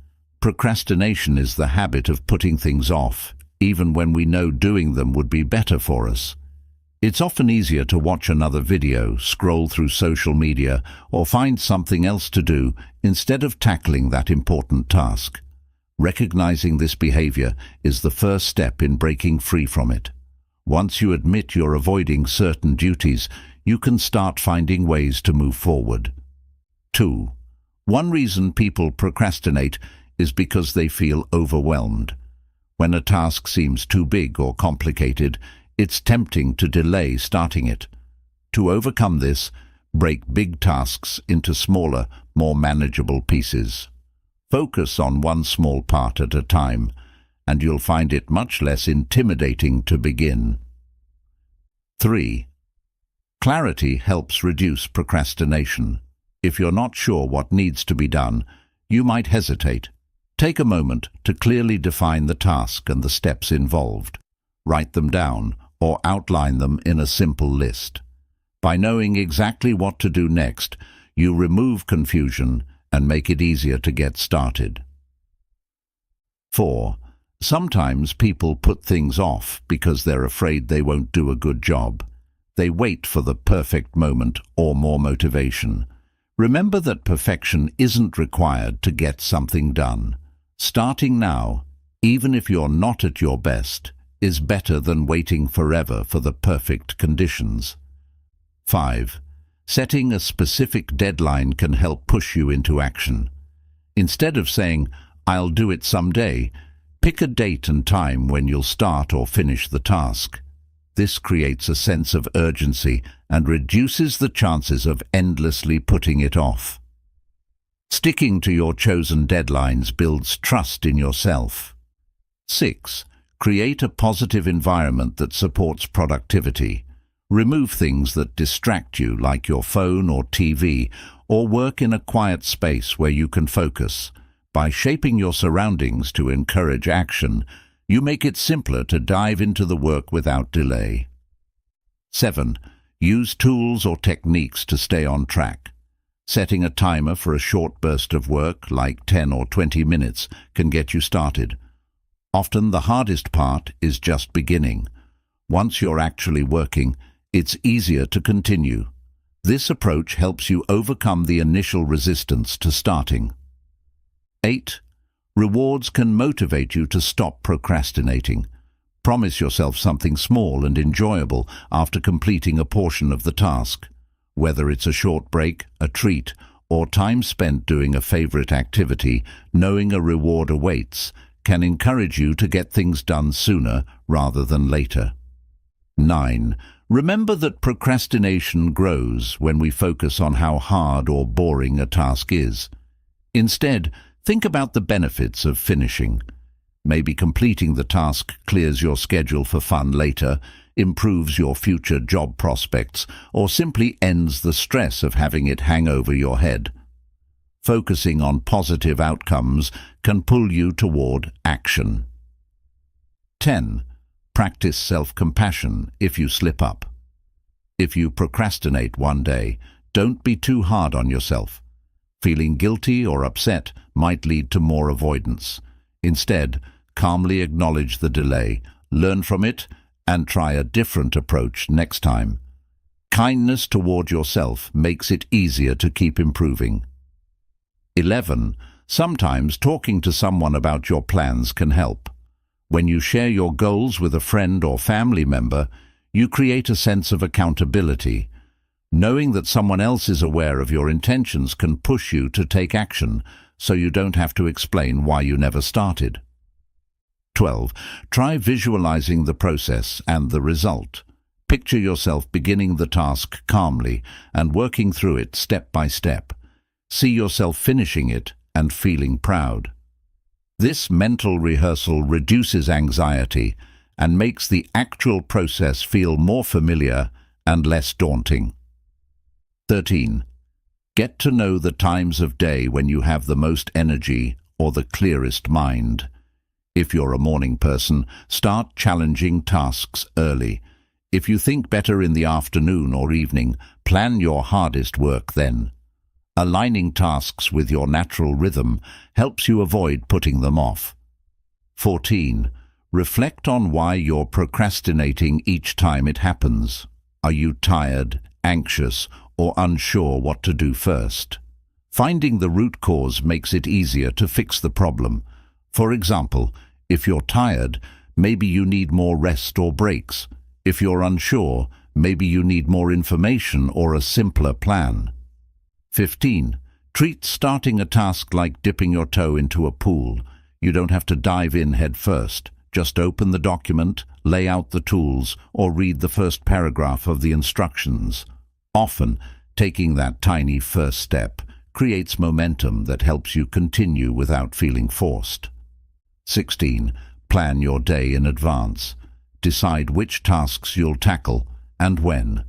Procrastination is the habit of putting things off, even when we know doing them would be better for us. It's often easier to watch another video, scroll through social media, or find something else to do instead of tackling that important task. Recognizing this behavior is the first step in breaking free from it. Once you admit you're avoiding certain duties, you can start finding ways to move forward. 2. One reason people procrastinate is because they feel overwhelmed. When a task seems too big or complicated, it's tempting to delay starting it. To overcome this, break big tasks into smaller, more manageable pieces. Focus on one small part at a time, and you'll find it much less intimidating to begin. 3. Clarity helps reduce procrastination. If you're not sure what needs to be done, you might hesitate. Take a moment to clearly define the task and the steps involved. Write them down or outline them in a simple list. By knowing exactly what to do next, you remove confusion and make it easier to get started. 4. Sometimes people put things off because they're afraid they won't do a good job. They wait for the perfect moment or more motivation. Remember that perfection isn't required to get something done. Starting now, even if you're not at your best, is better than waiting forever for the perfect conditions. 5. Setting a specific deadline can help push you into action. Instead of saying, "I'll do it someday," pick a date and time when you'll start or finish the task. This creates a sense of urgency and reduces the chances of endlessly putting it off. Sticking to your chosen deadlines builds trust in yourself. 6. Create a positive environment that supports productivity. Remove things that distract you, like your phone or TV, or work in a quiet space where you can focus. By shaping your surroundings to encourage action, you make it simpler to dive into the work without delay. 7. Use tools or techniques to stay on track. Setting a timer for a short burst of work, like 10 or 20 minutes, can get you started. Often the hardest part is just beginning. Once you're actually working, it's easier to continue. This approach helps you overcome the initial resistance to starting. 8. Rewards can motivate you to stop procrastinating. Promise yourself something small and enjoyable after completing a portion of the task. Whether it's a short break, a treat, or time spent doing a favorite activity, knowing a reward awaits can encourage you to get things done sooner rather than later. 9. Remember that procrastination grows when we focus on how hard or boring a task is. Instead, think about the benefits of finishing. Maybe completing the task clears your schedule for fun later, improves your future job prospects, or simply ends the stress of having it hang over your head. Focusing on positive outcomes can pull you toward action. 10. Practice self-compassion if you slip up. If you procrastinate one day, don't be too hard on yourself. Feeling guilty or upset might lead to more avoidance. Instead, calmly acknowledge the delay, learn from it, and try a different approach next time. Kindness toward yourself makes it easier to keep improving. 11. Sometimes talking to someone about your plans can help. When you share your goals with a friend or family member, you create a sense of accountability. Knowing that someone else is aware of your intentions can push you to take action, so you don't have to explain why you never started. 12. Try visualizing the process and the result. Picture yourself beginning the task calmly and working through it step by step. See yourself finishing it and feeling proud. This mental rehearsal reduces anxiety and makes the actual process feel more familiar and less daunting. 13. Get to know the times of day when you have the most energy or the clearest mind. If you're a morning person, start challenging tasks early. If you think better in the afternoon or evening, plan your hardest work then. Aligning tasks with your natural rhythm helps you avoid putting them off. 14. Reflect on why you're procrastinating each time it happens. Are you tired, anxious, or unsure what to do first? Finding the root cause makes it easier to fix the problem. For example, if you're tired, maybe you need more rest or breaks. If you're unsure, maybe you need more information or a simpler plan. 15. Treat starting a task like dipping your toe into a pool. You don't have to dive in head first. Just open the document, lay out the tools, or read the first paragraph of the instructions. Often, taking that tiny first step creates momentum that helps you continue without feeling forced. 16. Plan your day in advance. Decide which tasks you'll tackle and when.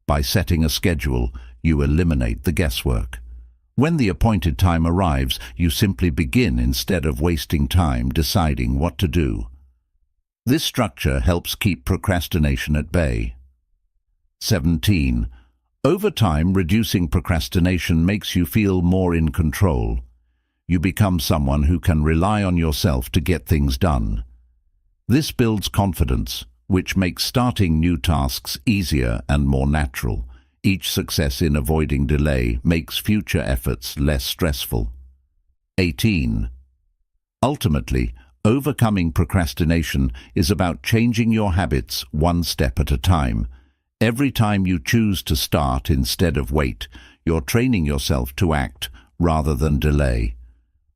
By setting a schedule, you eliminate the guesswork. When the appointed time arrives, you simply begin instead of wasting time deciding what to do. This structure helps keep procrastination at bay. 17. Over time, reducing procrastination makes you feel more in control. You become someone who can rely on yourself to get things done. This builds confidence, which makes starting new tasks easier and more natural. Each success in avoiding delay makes future efforts less stressful. 18. Ultimately, overcoming procrastination is about changing your habits one step at a time. Every time you choose to start instead of wait, you're training yourself to act rather than delay.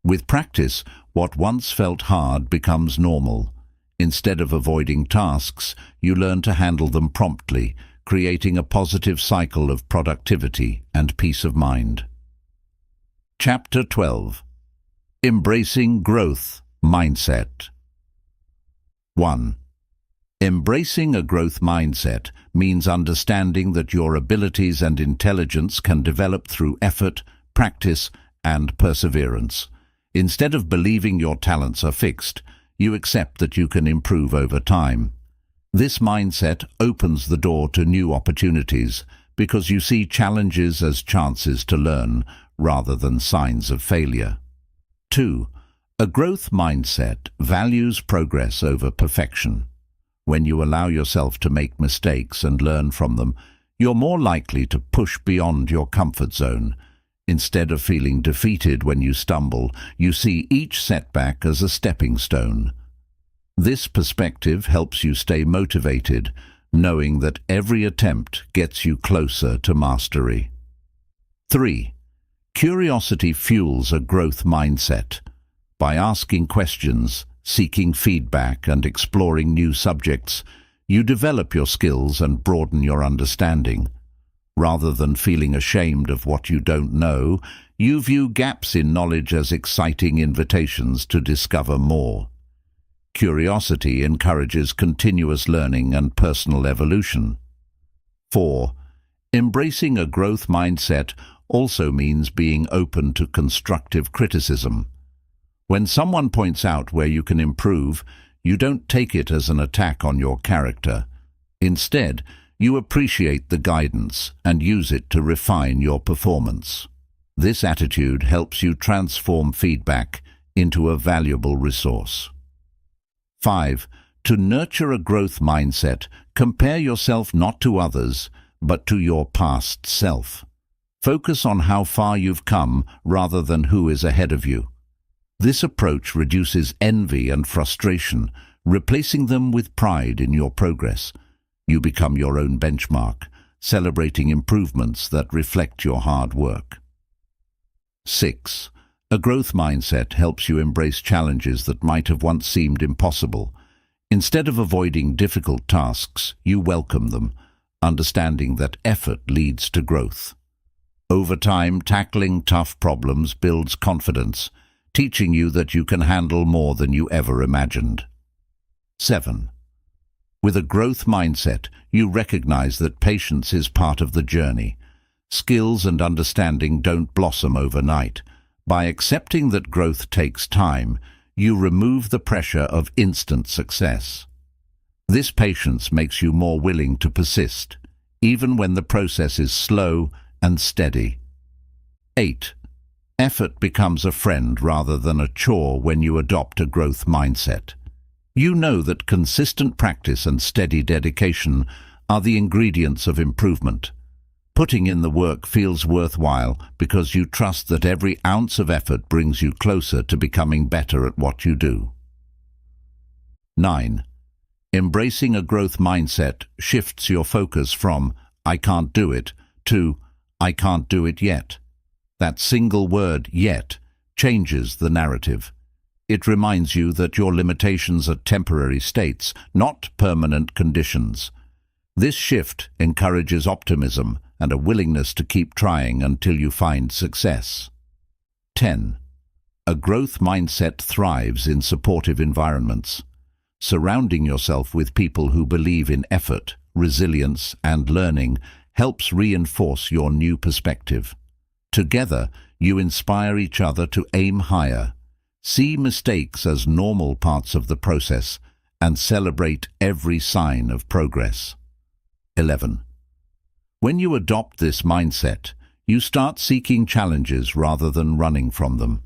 With practice, what once felt hard becomes normal. Instead of avoiding tasks, you learn to handle them promptly, creating a positive cycle of productivity and peace of mind. Chapter 12. Embracing Growth Mindset. 1. Embracing a growth mindset means understanding that your abilities and intelligence can develop through effort, practice, and perseverance. Instead of believing your talents are fixed, you accept that you can improve over time. This mindset opens the door to new opportunities because you see challenges as chances to learn rather than signs of failure. 2. A growth mindset values progress over perfection. When you allow yourself to make mistakes and learn from them, you're more likely to push beyond your comfort zone. Instead of feeling defeated when you stumble, you see each setback as a stepping stone. This perspective helps you stay motivated, knowing that every attempt gets you closer to mastery. 3. Curiosity fuels a growth mindset. By asking questions, seeking feedback, and exploring new subjects, you develop your skills and broaden your understanding. Rather than feeling ashamed of what you don't know, you view gaps in knowledge as exciting invitations to discover more. Curiosity encourages continuous learning and personal evolution. 4. Embracing a growth mindset also means being open to constructive criticism. When someone points out where you can improve, you don't take it as an attack on your character. Instead, you appreciate the guidance and use it to refine your performance. This attitude helps you transform feedback into a valuable resource. 5. To nurture a growth mindset, compare yourself not to others, but to your past self. Focus on how far you've come rather than who is ahead of you. This approach reduces envy and frustration, replacing them with pride in your progress. You become your own benchmark, celebrating improvements that reflect your hard work. 6. A growth mindset helps you embrace challenges that might have once seemed impossible. Instead of avoiding difficult tasks, you welcome them, understanding that effort leads to growth. Over time, tackling tough problems builds confidence, teaching you that you can handle more than you ever imagined. 7. With a growth mindset, you recognize that patience is part of the journey. Skills and understanding don't blossom overnight. By accepting that growth takes time, you remove the pressure of instant success. This patience makes you more willing to persist, even when the process is slow and steady. 8. Effort becomes a friend rather than a chore when you adopt a growth mindset. You know that consistent practice and steady dedication are the ingredients of improvement. Putting in the work feels worthwhile because you trust that every ounce of effort brings you closer to becoming better at what you do. 9. Embracing a growth mindset shifts your focus from "I can't do it" to "I can't do it yet." That single word, "yet," changes the narrative. It reminds you that your limitations are temporary states, not permanent conditions. This shift encourages optimism and a willingness to keep trying until you find success. 10. A growth mindset thrives in supportive environments. Surrounding yourself with people who believe in effort, resilience, and learning helps reinforce your new perspective. Together, you inspire each other to aim higher. See mistakes as normal parts of the process and celebrate every sign of progress. 11. When you adopt this mindset, you start seeking challenges rather than running from them.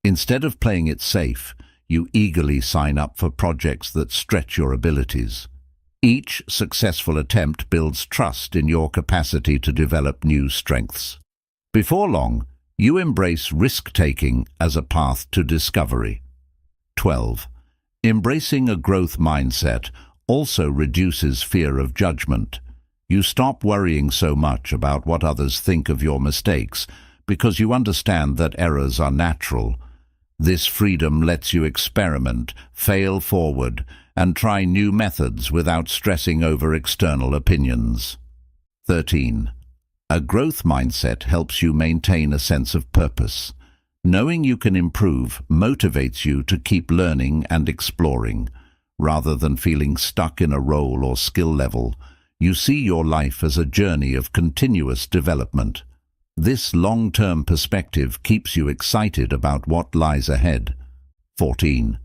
Instead of playing it safe, you eagerly sign up for projects that stretch your abilities. Each successful attempt builds trust in your capacity to develop new strengths. Before long, you embrace risk-taking as a path to discovery. 12. Embracing a growth mindset also reduces fear of judgment. You stop worrying so much about what others think of your mistakes because you understand that errors are natural. This freedom lets you experiment, fail forward, and try new methods without stressing over external opinions. 13. A growth mindset helps you maintain a sense of purpose. Knowing you can improve motivates you to keep learning and exploring. Rather than feeling stuck in a role or skill level, you see your life as a journey of continuous development. This long-term perspective keeps you excited about what lies ahead. 14.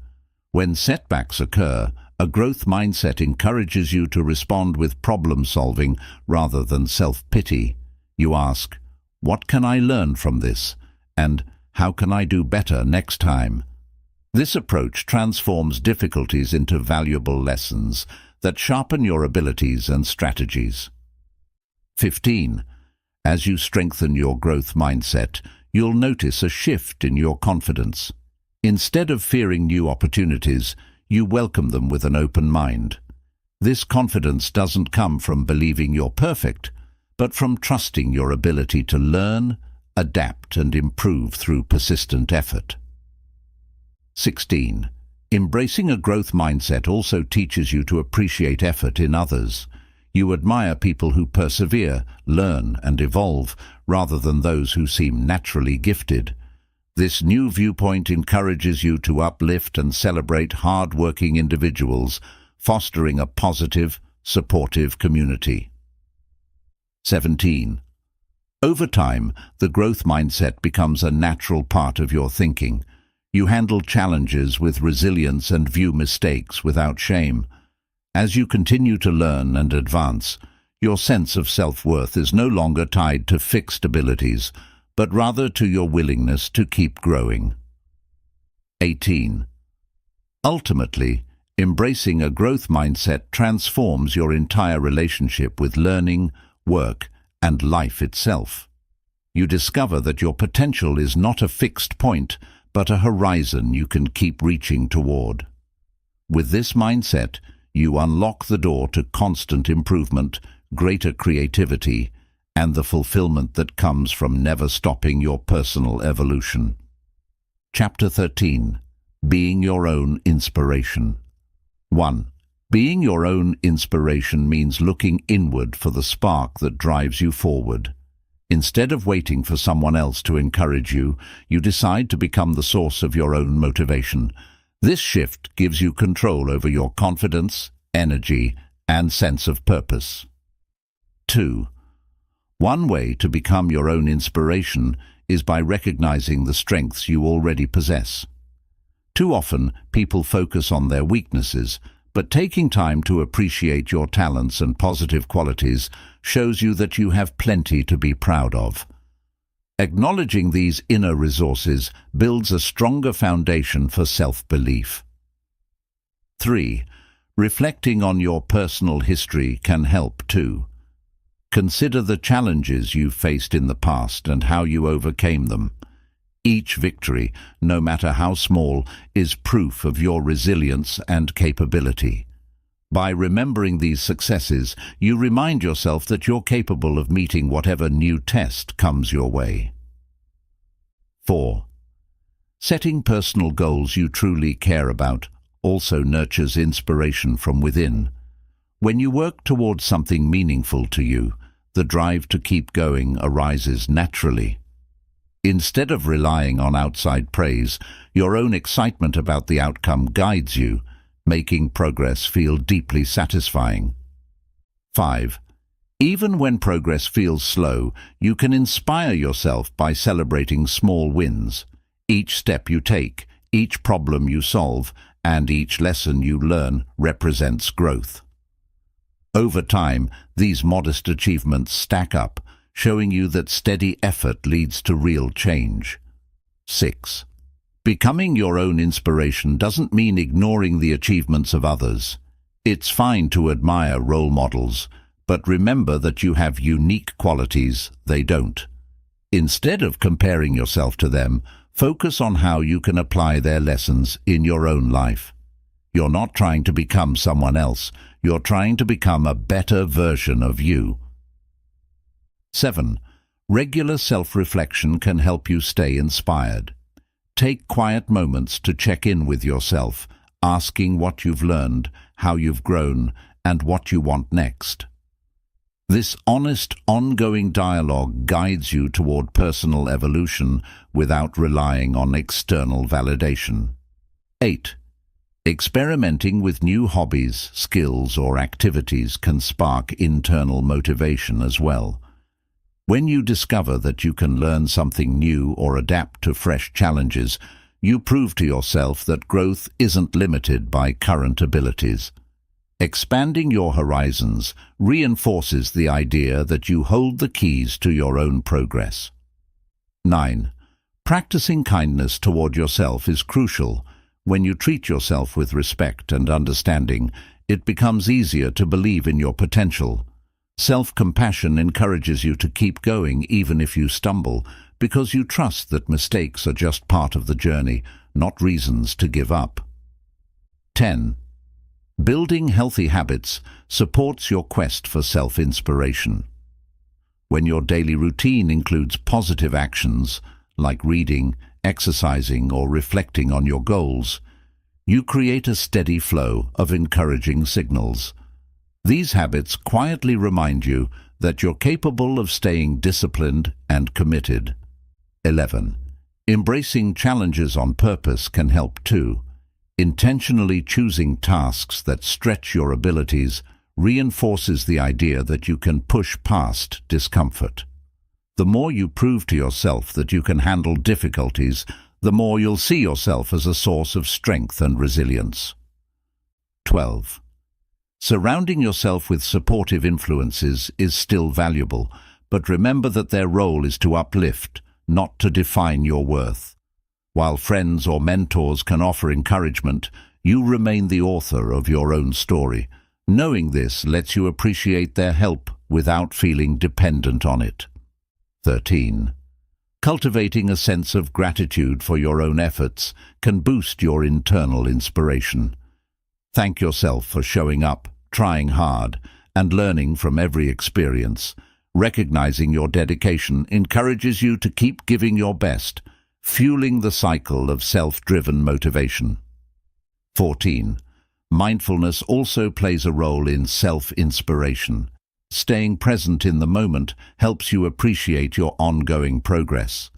When setbacks occur, a growth mindset encourages you to respond with problem-solving rather than self-pity. You ask, "What can I learn from this?" and "How can I do better next time?" This approach transforms difficulties into valuable lessons that sharpen your abilities and strategies. 15. As you strengthen your growth mindset, you'll notice a shift in your confidence. Instead of fearing new opportunities, you welcome them with an open mind. This confidence doesn't come from believing you're perfect, but from trusting your ability to learn, adapt, and improve through persistent effort. 16. Embracing a growth mindset also teaches you to appreciate effort in others. You admire people who persevere, learn, and evolve, rather than those who seem naturally gifted. This new viewpoint encourages you to uplift and celebrate hard-working individuals, fostering a positive, supportive community. 17. Over time, the growth mindset becomes a natural part of your thinking. You handle challenges with resilience and view mistakes without shame. As you continue to learn and advance, your sense of self-worth is no longer tied to fixed abilities, but rather to your willingness to keep growing. 18. Ultimately, embracing a growth mindset transforms your entire relationship with learning, work, and life itself. You discover that your potential is not a fixed point, but a horizon you can keep reaching toward. With this mindset, you unlock the door to constant improvement, greater creativity, and the fulfillment that comes from never stopping your personal evolution. Chapter 13. Being your own inspiration. 1. Being your own inspiration means looking inward for the spark that drives you forward. Instead of waiting for someone else to encourage you, you decide to become the source of your own motivation. This shift gives you control over your confidence, energy, and sense of purpose. 2. One way to become your own inspiration is by recognizing the strengths you already possess. Too often, people focus on their weaknesses, but taking time to appreciate your talents and positive qualities shows you that you have plenty to be proud of. Acknowledging these inner resources builds a stronger foundation for self-belief. 3. Reflecting on your personal history can help too. Consider the challenges you've faced in the past and how you overcame them. Each victory, no matter how small, is proof of your resilience and capability. By remembering these successes, you remind yourself that you're capable of meeting whatever new test comes your way. 4. Setting personal goals you truly care about also nurtures inspiration from within. When you work towards something meaningful to you, the drive to keep going arises naturally. Instead of relying on outside praise, your own excitement about the outcome guides you, making progress feel deeply satisfying. 5. Even when progress feels slow, you can inspire yourself by celebrating small wins. Each step you take, each problem you solve, and each lesson you learn represents growth. Over time, these modest achievements stack up, showing you that steady effort leads to real change. 6. Becoming your own inspiration doesn't mean ignoring the achievements of others. It's fine to admire role models, but remember that you have unique qualities they don't. Instead of comparing yourself to them, focus on how you can apply their lessons in your own life. You're not trying to become someone else. You're trying to become a better version of you. 7. Regular self-reflection can help you stay inspired. Take quiet moments to check in with yourself, asking what you've learned, how you've grown, and what you want next. This honest, ongoing dialogue guides you toward personal evolution without relying on external validation. 8. Experimenting with new hobbies, skills, or activities can spark internal motivation as well. When you discover that you can learn something new or adapt to fresh challenges, you prove to yourself that growth isn't limited by current abilities. Expanding your horizons reinforces the idea that you hold the keys to your own progress. 9. Practicing kindness toward yourself is crucial. When you treat yourself with respect and understanding, it becomes easier to believe in your potential. Self-compassion encourages you to keep going even if you stumble, because you trust that mistakes are just part of the journey, not reasons to give up. 10. Building healthy habits supports your quest for self-inspiration. When your daily routine includes positive actions, like reading, exercising, or reflecting on your goals, you create a steady flow of encouraging signals. These habits quietly remind you that you're capable of staying disciplined and committed. 11. Embracing challenges on purpose can help too. Intentionally choosing tasks that stretch your abilities reinforces the idea that you can push past discomfort. The more you prove to yourself that you can handle difficulties, the more you'll see yourself as a source of strength and resilience. 12. Surrounding yourself with supportive influences is still valuable, but remember that their role is to uplift, not to define your worth. While friends or mentors can offer encouragement, you remain the author of your own story. Knowing this lets you appreciate their help without feeling dependent on it. 13. Cultivating a sense of gratitude for your own efforts can boost your internal inspiration. Thank yourself for showing up, trying hard, and learning from every experience. Recognizing your dedication encourages you to keep giving your best, fueling the cycle of self-driven motivation. 14. Mindfulness also plays a role in self-inspiration. Staying present in the moment helps you appreciate your ongoing progress.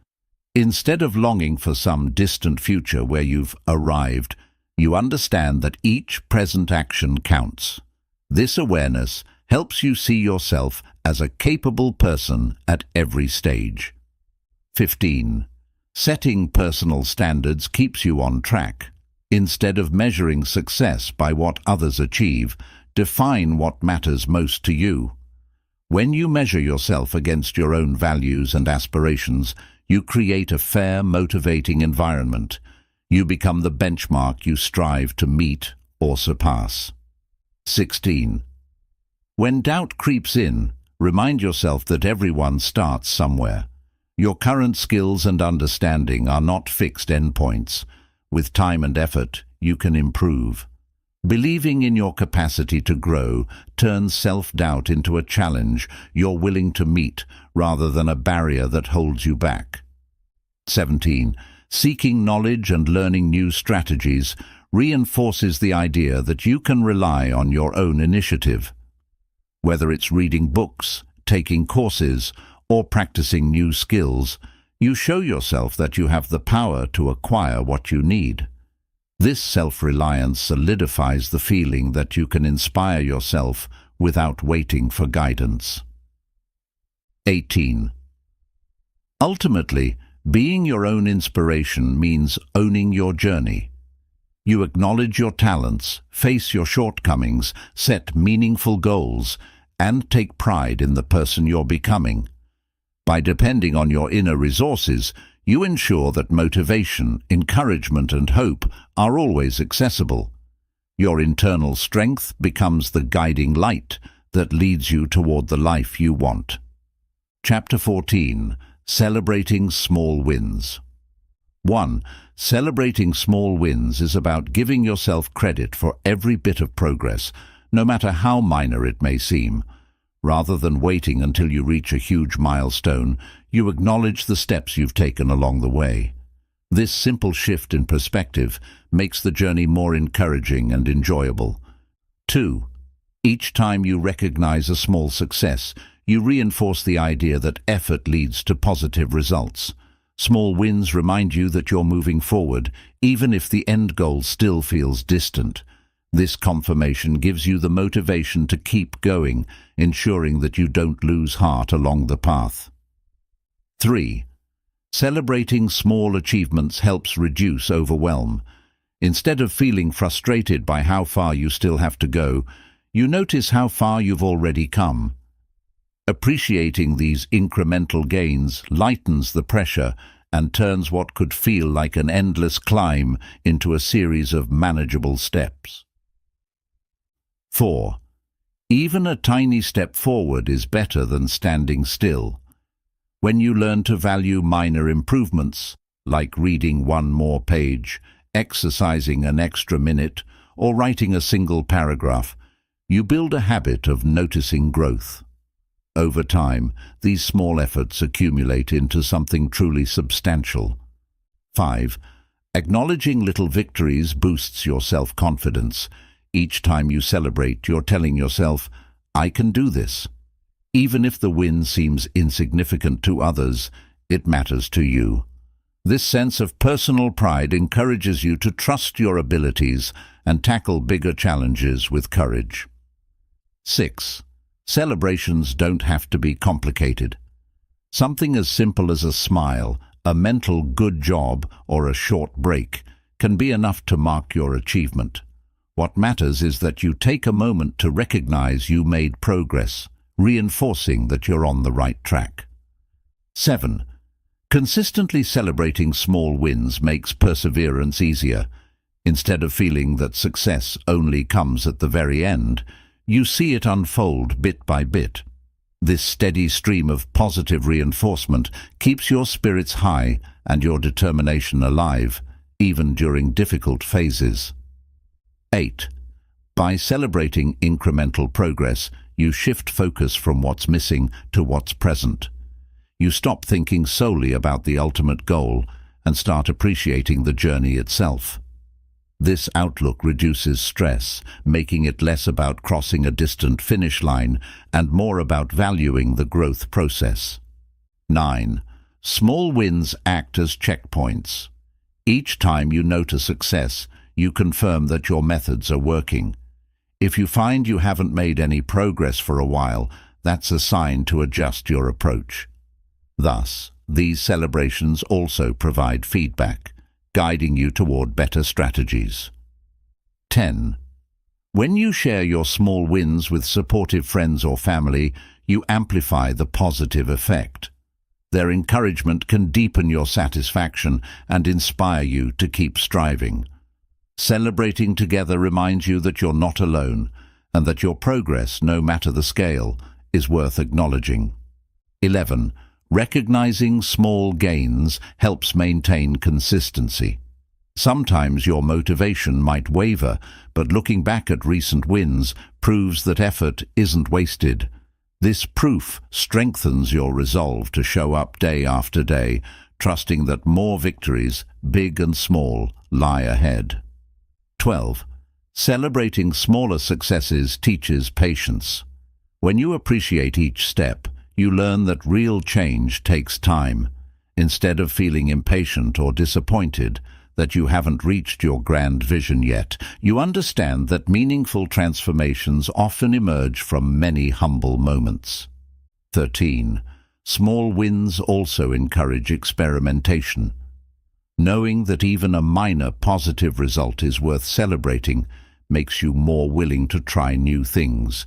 Instead of longing for some distant future where you've arrived, you understand that each present action counts. This awareness helps you see yourself as a capable person at every stage. 15. Setting personal standards keeps you on track. Instead of measuring success by what others achieve, define what matters most to you. When you measure yourself against your own values and aspirations, you create a fair, motivating environment. You become the benchmark you strive to meet or surpass. 16. When doubt creeps in, remind yourself that everyone starts somewhere. Your current skills and understanding are not fixed endpoints. With time and effort, you can improve. Believing in your capacity to grow turns self-doubt into a challenge you're willing to meet rather than a barrier that holds you back. 17. Seeking knowledge and learning new strategies reinforces the idea that you can rely on your own initiative. Whether it's reading books, taking courses, or practicing new skills, you show yourself that you have the power to acquire what you need. This self-reliance solidifies the feeling that you can inspire yourself without waiting for guidance. 18. Ultimately, being your own inspiration means owning your journey. You acknowledge your talents, face your shortcomings, set meaningful goals, and take pride in the person you're becoming. By depending on your inner resources, you ensure that motivation, encouragement, and hope are always accessible. Your internal strength becomes the guiding light that leads you toward the life you want. Chapter 14. Celebrating Small Wins. 1. Celebrating small wins is about giving yourself credit for every bit of progress, no matter how minor it may seem. Rather than waiting until you reach a huge milestone, you acknowledge the steps you've taken along the way. This simple shift in perspective makes the journey more encouraging and enjoyable. 2. Each time you recognize a small success, you reinforce the idea that effort leads to positive results. Small wins remind you that you're moving forward, even if the end goal still feels distant. This confirmation gives you the motivation to keep going, ensuring that you don't lose heart along the path. 3. Celebrating small achievements helps reduce overwhelm. Instead of feeling frustrated by how far you still have to go, you notice how far you've already come. Appreciating these incremental gains lightens the pressure and turns what could feel like an endless climb into a series of manageable steps. 4. Even a tiny step forward is better than standing still. When you learn to value minor improvements, like reading one more page, exercising an extra minute, or writing a single paragraph, you build a habit of noticing growth. Over time, these small efforts accumulate into something truly substantial. 5. Acknowledging little victories boosts your self-confidence. Each time you celebrate, you're telling yourself, "I can do this." Even if the win seems insignificant to others, it matters to you. This sense of personal pride encourages you to trust your abilities and tackle bigger challenges with courage. 6. Celebrations don't have to be complicated. Something as simple as a smile, a mental good job, or a short break can be enough to mark your achievement. What matters is that you take a moment to recognize you made progress, reinforcing that you're on the right track. 7. Consistently celebrating small wins makes perseverance easier. Instead of feeling that success only comes at the very end, you see it unfold bit by bit. This steady stream of positive reinforcement keeps your spirits high and your determination alive, even during difficult phases. 8. By celebrating incremental progress, you shift focus from what's missing to what's present. You stop thinking solely about the ultimate goal and start appreciating the journey itself. This outlook reduces stress, making it less about crossing a distant finish line and more about valuing the growth process. 9. Small wins act as checkpoints. Each time you note a success, you confirm that your methods are working. If you find you haven't made any progress for a while, that's a sign to adjust your approach. Thus, these celebrations also provide feedback, guiding you toward better strategies. 10. When you share your small wins with supportive friends or family, you amplify the positive effect. Their encouragement can deepen your satisfaction and inspire you to keep striving. Celebrating together reminds you that you're not alone and that your progress, no matter the scale, is worth acknowledging. 11. Recognizing small gains helps maintain consistency. Sometimes your motivation might waver, but looking back at recent wins proves that effort isn't wasted. This proof strengthens your resolve to show up day after day, trusting that more victories, big and small, lie ahead. 12. Celebrating smaller successes teaches patience. When you appreciate each step, you learn that real change takes time. Instead of feeling impatient or disappointed that you haven't reached your grand vision yet, you understand that meaningful transformations often emerge from many humble moments. 13. Small wins also encourage experimentation. Knowing that even a minor positive result is worth celebrating makes you more willing to try new things.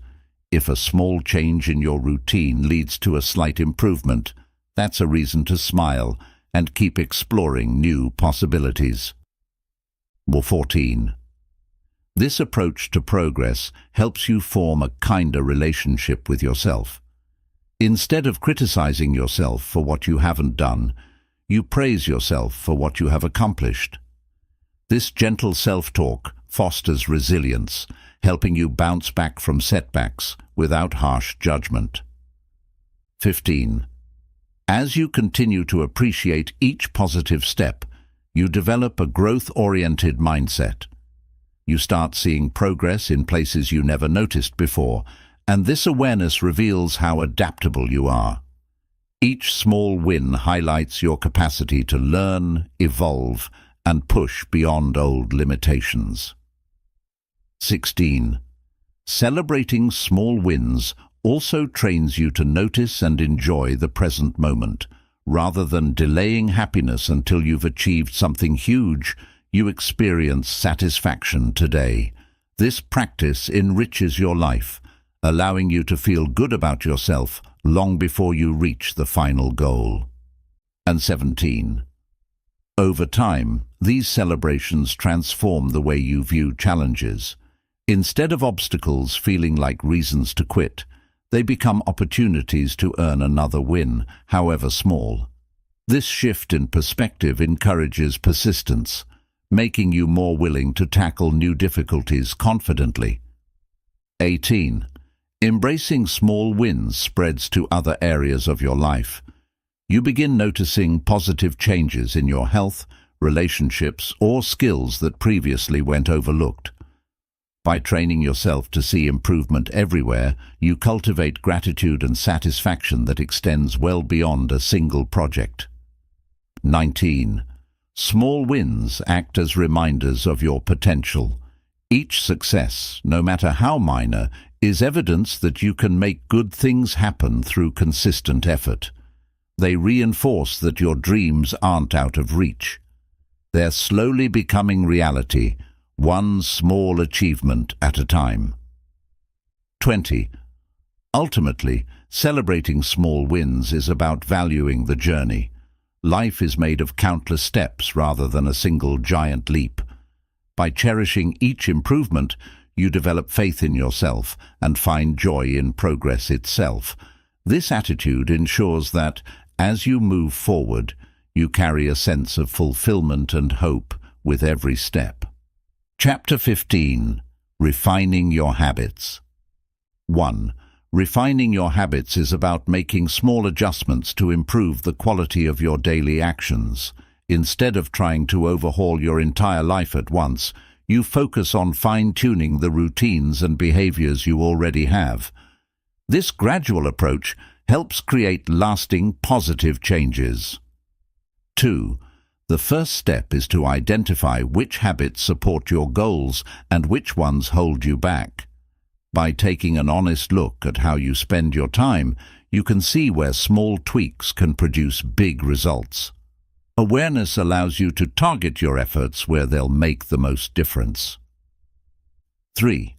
If a small change in your routine leads to a slight improvement, that's a reason to smile and keep exploring new possibilities. 14. This approach to progress helps you form a kinder relationship with yourself. Instead of criticizing yourself for what you haven't done, you praise yourself for what you have accomplished. This gentle self-talk fosters resilience, helping you bounce back from setbacks without harsh judgment. 15. As you continue to appreciate each positive step, you develop a growth-oriented mindset. You start seeing progress in places you never noticed before, and this awareness reveals how adaptable you are. Each small win highlights your capacity to learn, evolve, and push beyond old limitations. 16. Celebrating small wins also trains you to notice and enjoy the present moment. Rather than delaying happiness until you've achieved something huge, you experience satisfaction today. This practice enriches your life, allowing you to feel good about yourself long before you reach the final goal. And 17. Over time, these celebrations transform the way you view challenges. Instead of obstacles feeling like reasons to quit, they become opportunities to earn another win, however small. This shift in perspective encourages persistence, making you more willing to tackle new difficulties confidently. 18. Embracing small wins spreads to other areas of your life. You begin noticing positive changes in your health, relationships, or skills that previously went overlooked. By training yourself to see improvement everywhere, you cultivate gratitude and satisfaction that extends well beyond a single project. 19. Small wins act as reminders of your potential. Each success, no matter how minor, is evidence that you can make good things happen through consistent effort. They reinforce that your dreams aren't out of reach. They're slowly becoming reality, one small achievement at a time. 20. Ultimately, celebrating small wins is about valuing the journey. Life is made of countless steps rather than a single giant leap. By cherishing each improvement, you develop faith in yourself and find joy in progress itself. This attitude ensures that, as you move forward, you carry a sense of fulfillment and hope with every step. Chapter 15. Refining your habits. 1. Refining your habits is about making small adjustments to improve the quality of your daily actions. Instead of trying to overhaul your entire life at once, you focus on fine-tuning the routines and behaviors you already have. This gradual approach helps create lasting, positive changes. 2. The first step is to identify which habits support your goals and which ones hold you back. By taking an honest look at how you spend your time, you can see where small tweaks can produce big results. Awareness allows you to target your efforts where they'll make the most difference. 3.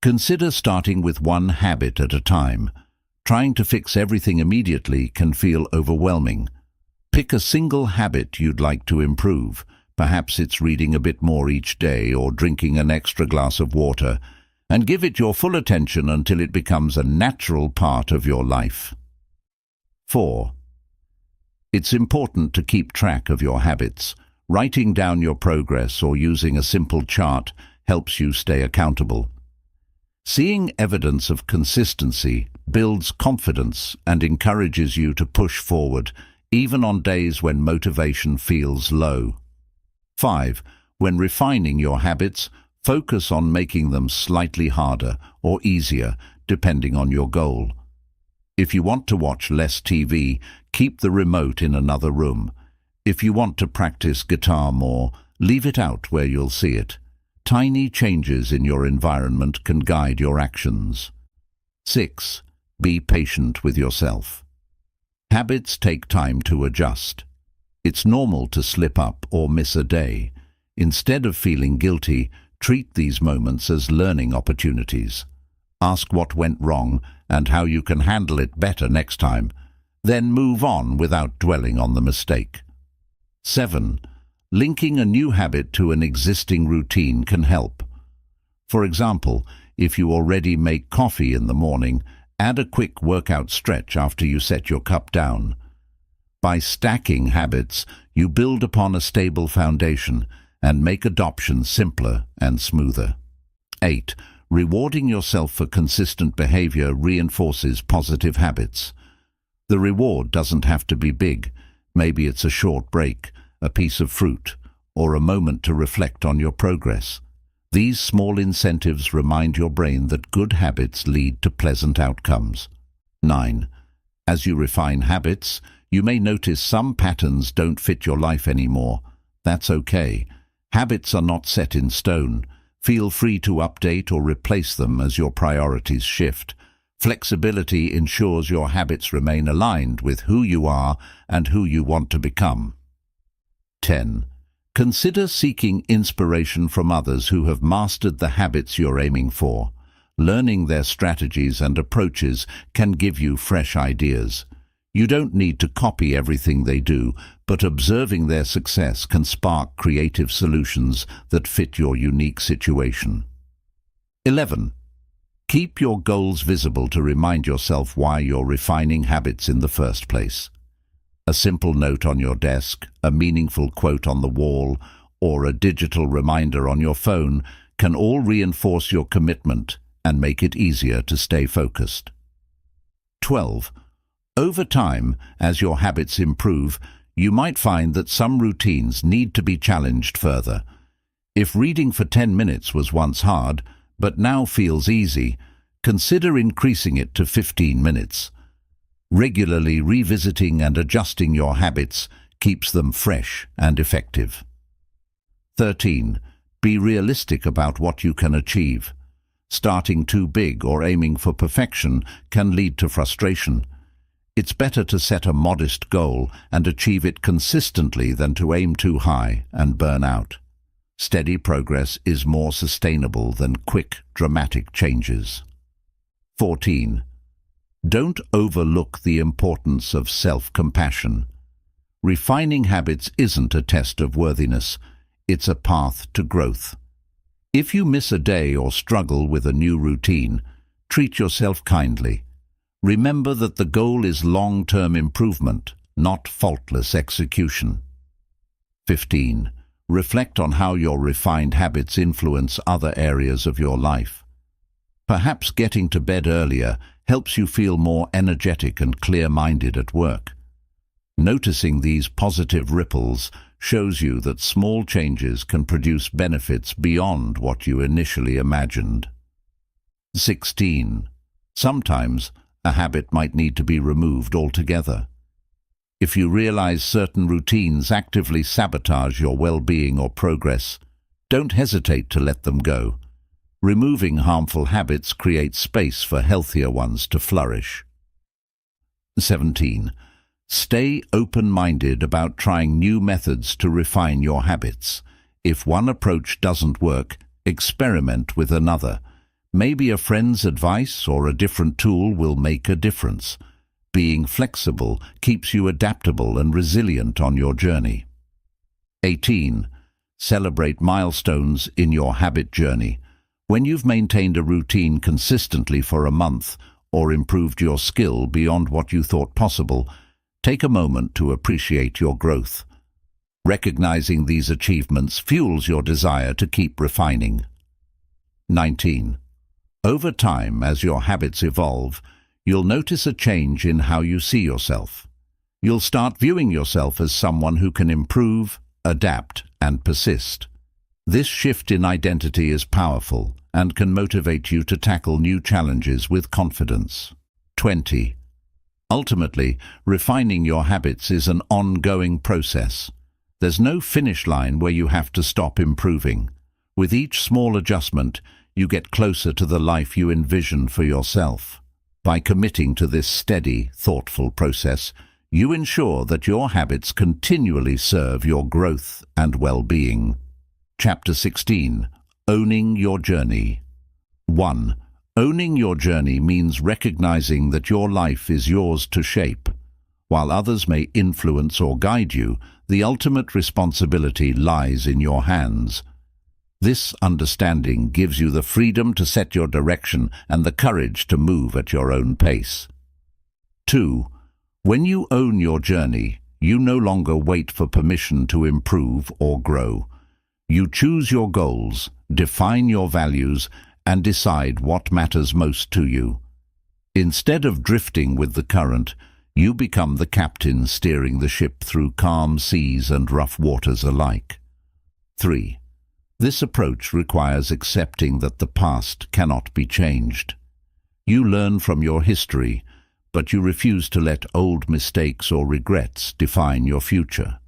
Consider starting with one habit at a time. Trying to fix everything immediately can feel overwhelming. Pick a single habit you'd like to improve. Perhaps it's reading a bit more each day or drinking an extra glass of water, and give it your full attention until it becomes a natural part of your life. 4. It's important to keep track of your habits. Writing down your progress or using a simple chart helps you stay accountable. Seeing evidence of consistency builds confidence and encourages you to push forward, even on days when motivation feels low. 5. When refining your habits, focus on making them slightly harder or easier, depending on your goal. If you want to watch less TV, keep the remote in another room. If you want to practice guitar more, leave it out where you'll see it. Tiny changes in your environment can guide your actions. 6. Be patient with yourself. Habits take time to adjust. It's normal to slip up or miss a day. Instead of feeling guilty, treat these moments as learning opportunities. Ask what went wrong and how you can handle it better next time. Then move on without dwelling on the mistake. 7. Linking a new habit to an existing routine can help. For example, if you already make coffee in the morning, add a quick workout stretch after you set your cup down. By stacking habits, you build upon a stable foundation and make adoption simpler and smoother. 8. Rewarding yourself for consistent behavior reinforces positive habits. The reward doesn't have to be big. Maybe it's a short break, a piece of fruit, or a moment to reflect on your progress. These small incentives remind your brain that good habits lead to pleasant outcomes. 9. As you refine habits, you may notice some patterns don't fit your life anymore. That's okay. Habits are not set in stone. Feel free to update or replace them as your priorities shift. Flexibility ensures your habits remain aligned with who you are and who you want to become. 10. Consider seeking inspiration from others who have mastered the habits you're aiming for. Learning their strategies and approaches can give you fresh ideas. You don't need to copy everything they do, but observing their success can spark creative solutions that fit your unique situation. 11. Keep your goals visible to remind yourself why you're refining habits in the first place. A simple note on your desk, a meaningful quote on the wall, or a digital reminder on your phone can all reinforce your commitment and make it easier to stay focused. 12. Over time, as your habits improve, you might find that some routines need to be challenged further. If reading for 10 minutes was once hard, but now feels easy, consider increasing it to 15 minutes. Regularly revisiting and adjusting your habits keeps them fresh and effective. 13. Be realistic about what you can achieve. Starting too big or aiming for perfection can lead to frustration. It's better to set a modest goal and achieve it consistently than to aim too high and burn out. Steady progress is more sustainable than quick, dramatic changes. 14. Don't overlook the importance of self-compassion. Refining habits isn't a test of worthiness, it's a path to growth. If you miss a day or struggle with a new routine, treat yourself kindly. Remember that the goal is long-term improvement, not faultless execution. 15. Reflect on how your refined habits influence other areas of your life. Perhaps getting to bed earlier helps you feel more energetic and clear-minded at work. Noticing these positive ripples shows you that small changes can produce benefits beyond what you initially imagined. 16. Sometimes a habit might need to be removed altogether. If you realize certain routines actively sabotage your well-being or progress, don't hesitate to let them go. Removing harmful habits creates space for healthier ones to flourish. 17. Stay open-minded about trying new methods to refine your habits. If one approach doesn't work, experiment with another. Maybe a friend's advice or a different tool will make a difference. Being flexible keeps you adaptable and resilient on your journey. 18. Celebrate milestones in your habit journey. When you've maintained a routine consistently for a month or improved your skill beyond what you thought possible, take a moment to appreciate your growth. Recognizing these achievements fuels your desire to keep refining. 19. Over time, as your habits evolve, you'll notice a change in how you see yourself. You'll start viewing yourself as someone who can improve, adapt, and persist. This shift in identity is powerful and can motivate you to tackle new challenges with confidence. 20. Ultimately, refining your habits is an ongoing process. There's no finish line where you have to stop improving. With each small adjustment, you get closer to the life you envision for yourself. By committing to this steady, thoughtful process, you ensure that your habits continually serve your growth and well-being. Chapter 16. Owning your journey. 1. Owning your journey means recognizing that your life is yours to shape. While others may influence or guide you, the ultimate responsibility lies in your hands. This understanding gives you the freedom to set your direction and the courage to move at your own pace. 2. When you own your journey, you no longer wait for permission to improve or grow. You choose your goals, define your values, and decide what matters most to you. Instead of drifting with the current, you become the captain steering the ship through calm seas and rough waters alike. 3. This approach requires accepting that the past cannot be changed. You learn from your history, but you refuse to let old mistakes or regrets define your future.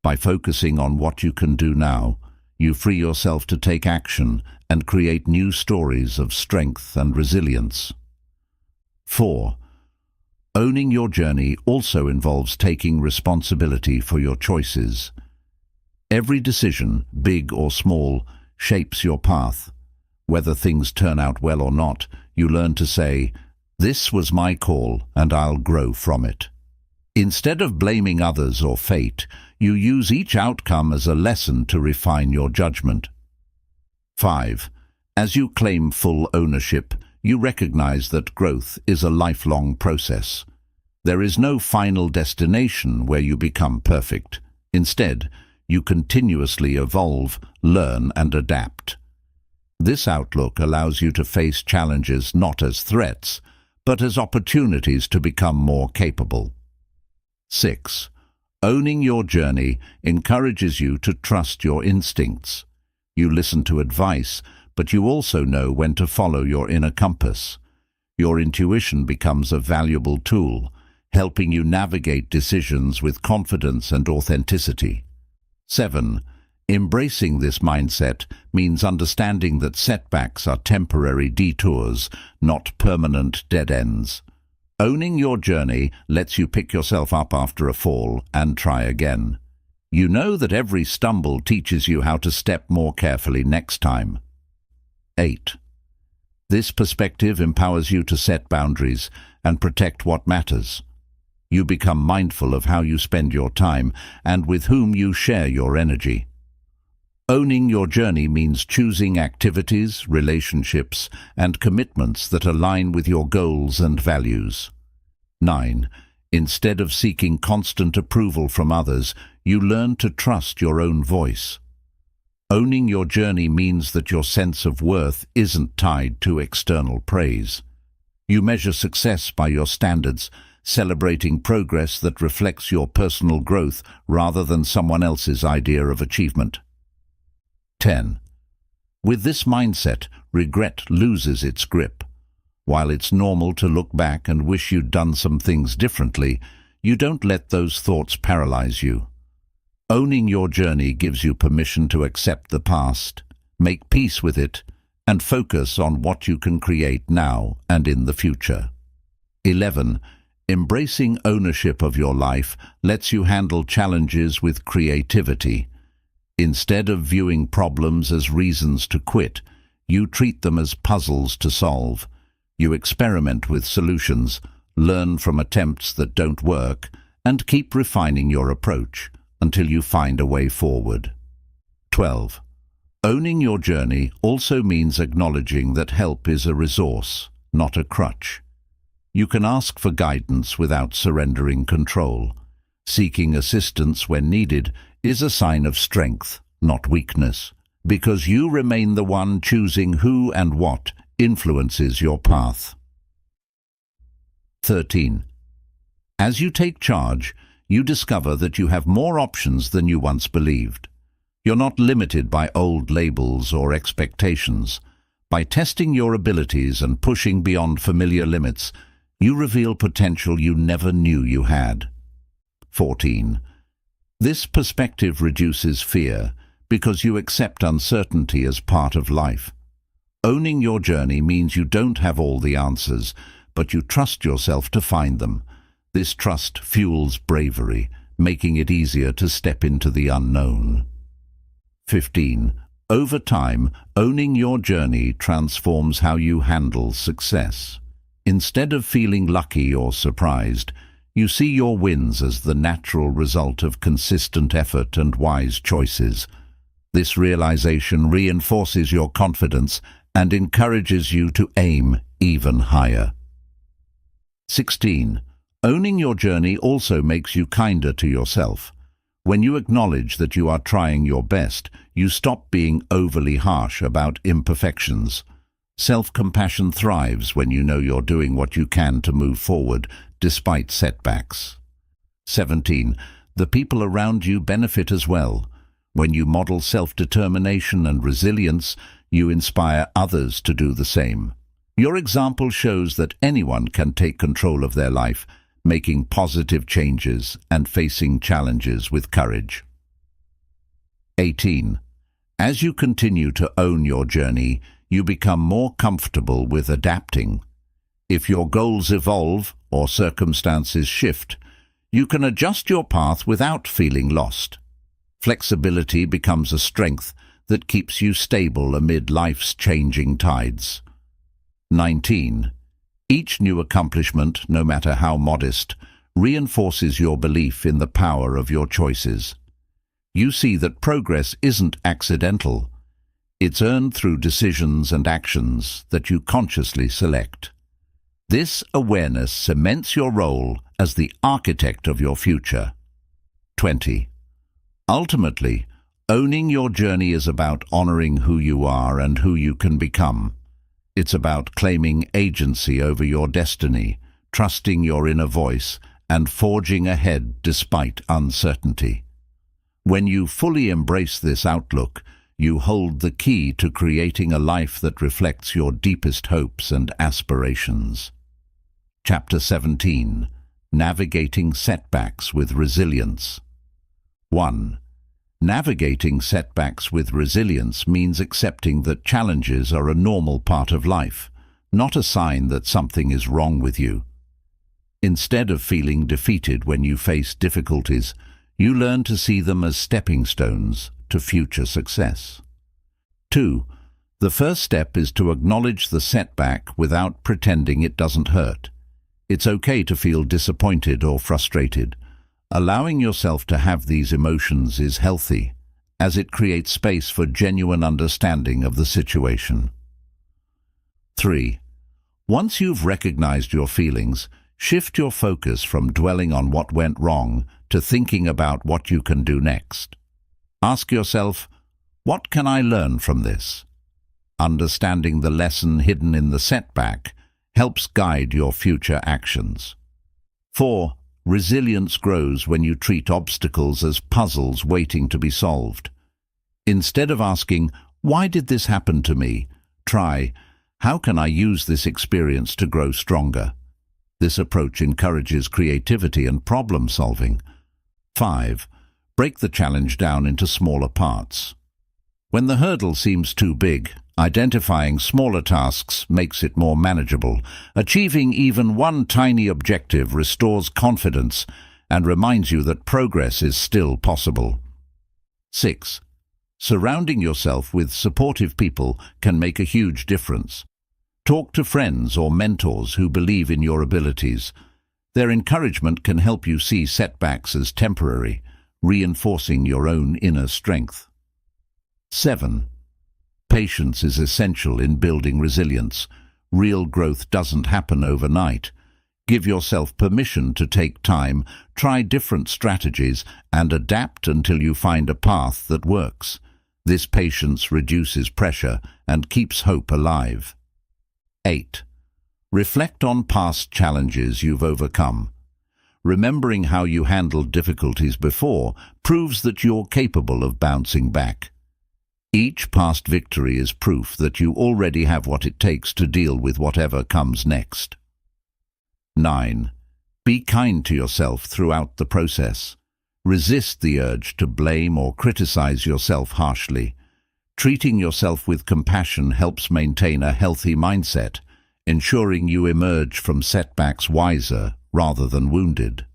By focusing on what you can do now, you free yourself to take action and create new stories of strength and resilience. 4. Owning your journey also involves taking responsibility for your choices. Every decision, big or small, shapes your path. Whether things turn out well or not, you learn to say, "This was my call and I'll grow from it." Instead of blaming others or fate, you use each outcome as a lesson to refine your judgment. 5. As you claim full ownership, you recognize that growth is a lifelong process. There is no final destination where you become perfect. Instead, you continuously evolve, learn, and adapt. This outlook allows you to face challenges not as threats, but as opportunities to become more capable. 6. Owning your journey encourages you to trust your instincts. You listen to advice, but you also know when to follow your inner compass. Your intuition becomes a valuable tool, helping you navigate decisions with confidence and authenticity. 7. Embracing this mindset means understanding that setbacks are temporary detours, not permanent dead ends. Owning your journey lets you pick yourself up after a fall and try again. You know that every stumble teaches you how to step more carefully next time. 8. This perspective empowers you to set boundaries and protect what matters. You become mindful of how you spend your time and with whom you share your energy. Owning your journey means choosing activities, relationships, and commitments that align with your goals and values. 9. Instead of seeking constant approval from others, you learn to trust your own voice. Owning your journey means that your sense of worth isn't tied to external praise. You measure success by your standards, celebrating progress that reflects your personal growth rather than someone else's idea of achievement. 10. With this mindset, regret loses its grip. While it's normal to look back and wish you'd done some things differently, you don't let those thoughts paralyze you. Owning your journey gives you permission to accept the past, make peace with it, and focus on what you can create now and in the future. 11. Embracing ownership of your life lets you handle challenges with creativity. Instead of viewing problems as reasons to quit, you treat them as puzzles to solve. You experiment with solutions, learn from attempts that don't work, and keep refining your approach until you find a way forward. 12. Owning your journey also means acknowledging that help is a resource, not a crutch. You can ask for guidance without surrendering control. Seeking assistance when needed is a sign of strength, not weakness, because you remain the one choosing who and what influences your path. 13. As you take charge, you discover that you have more options than you once believed. You're not limited by old labels or expectations. By testing your abilities and pushing beyond familiar limits, you reveal potential you never knew you had. 14. This perspective reduces fear because you accept uncertainty as part of life. Owning your journey means you don't have all the answers, but you trust yourself to find them. This trust fuels bravery, making it easier to step into the unknown. 15. Over time, owning your journey transforms how you handle success. Instead of feeling lucky or surprised, you see your wins as the natural result of consistent effort and wise choices. This realization reinforces your confidence and encourages you to aim even higher. 16. Owning your journey also makes you kinder to yourself. When you acknowledge that you are trying your best, you stop being overly harsh about imperfections. Self-compassion thrives when you know you're doing what you can to move forward, despite setbacks. 17. The people around you benefit as well. When you model self-determination and resilience, you inspire others to do the same. Your example shows that anyone can take control of their life, making positive changes and facing challenges with courage. 18. As you continue to own your journey, you become more comfortable with adapting. If your goals evolve or circumstances shift, you can adjust your path without feeling lost. Flexibility becomes a strength that keeps you stable amid life's changing tides. 19. Each new accomplishment, no matter how modest, reinforces your belief in the power of your choices. You see that progress isn't accidental. It's earned through decisions and actions that you consciously select. This awareness cements your role as the architect of your future. 20. Ultimately, owning your journey is about honoring who you are and who you can become. It's about claiming agency over your destiny, trusting your inner voice, and forging ahead despite uncertainty. When you fully embrace this outlook, you hold the key to creating a life that reflects your deepest hopes and aspirations. Chapter 17. Navigating setbacks with resilience. 1. Navigating setbacks with resilience means accepting that challenges are a normal part of life, not a sign that something is wrong with you. Instead of feeling defeated when you face difficulties, you learn to see them as stepping stones to future success. 2. The first step is to acknowledge the setback without pretending it doesn't hurt. It's okay to feel disappointed or frustrated. Allowing yourself to have these emotions is healthy, as it creates space for genuine understanding of the situation. 3. Once you've recognized your feelings, shift your focus from dwelling on what went wrong to thinking about what you can do next. Ask yourself, what can I learn from this? Understanding the lesson hidden in the setback helps guide your future actions. 4. Resilience grows when you treat obstacles as puzzles waiting to be solved. Instead of asking, "Why did this happen to me?" try, "How can I use this experience to grow stronger?" This approach encourages creativity and problem solving. 5. Break the challenge down into smaller parts. When the hurdle seems too big, identifying smaller tasks makes it more manageable. Achieving even one tiny objective restores confidence and reminds you that progress is still possible. 6. Surrounding yourself with supportive people can make a huge difference. Talk to friends or mentors who believe in your abilities. Their encouragement can help you see setbacks as temporary, reinforcing your own inner strength. 7. Patience is essential in building resilience. Real growth doesn't happen overnight. Give yourself permission to take time, try different strategies, and adapt until you find a path that works. This patience reduces pressure and keeps hope alive. 8. Reflect on past challenges you've overcome. Remembering how you handled difficulties before proves that you're capable of bouncing back. Each past victory is proof that you already have what it takes to deal with whatever comes next. 9. Be kind to yourself throughout the process. Resist the urge to blame or criticize yourself harshly. Treating yourself with compassion helps maintain a healthy mindset, ensuring you emerge from setbacks wiser rather than wounded.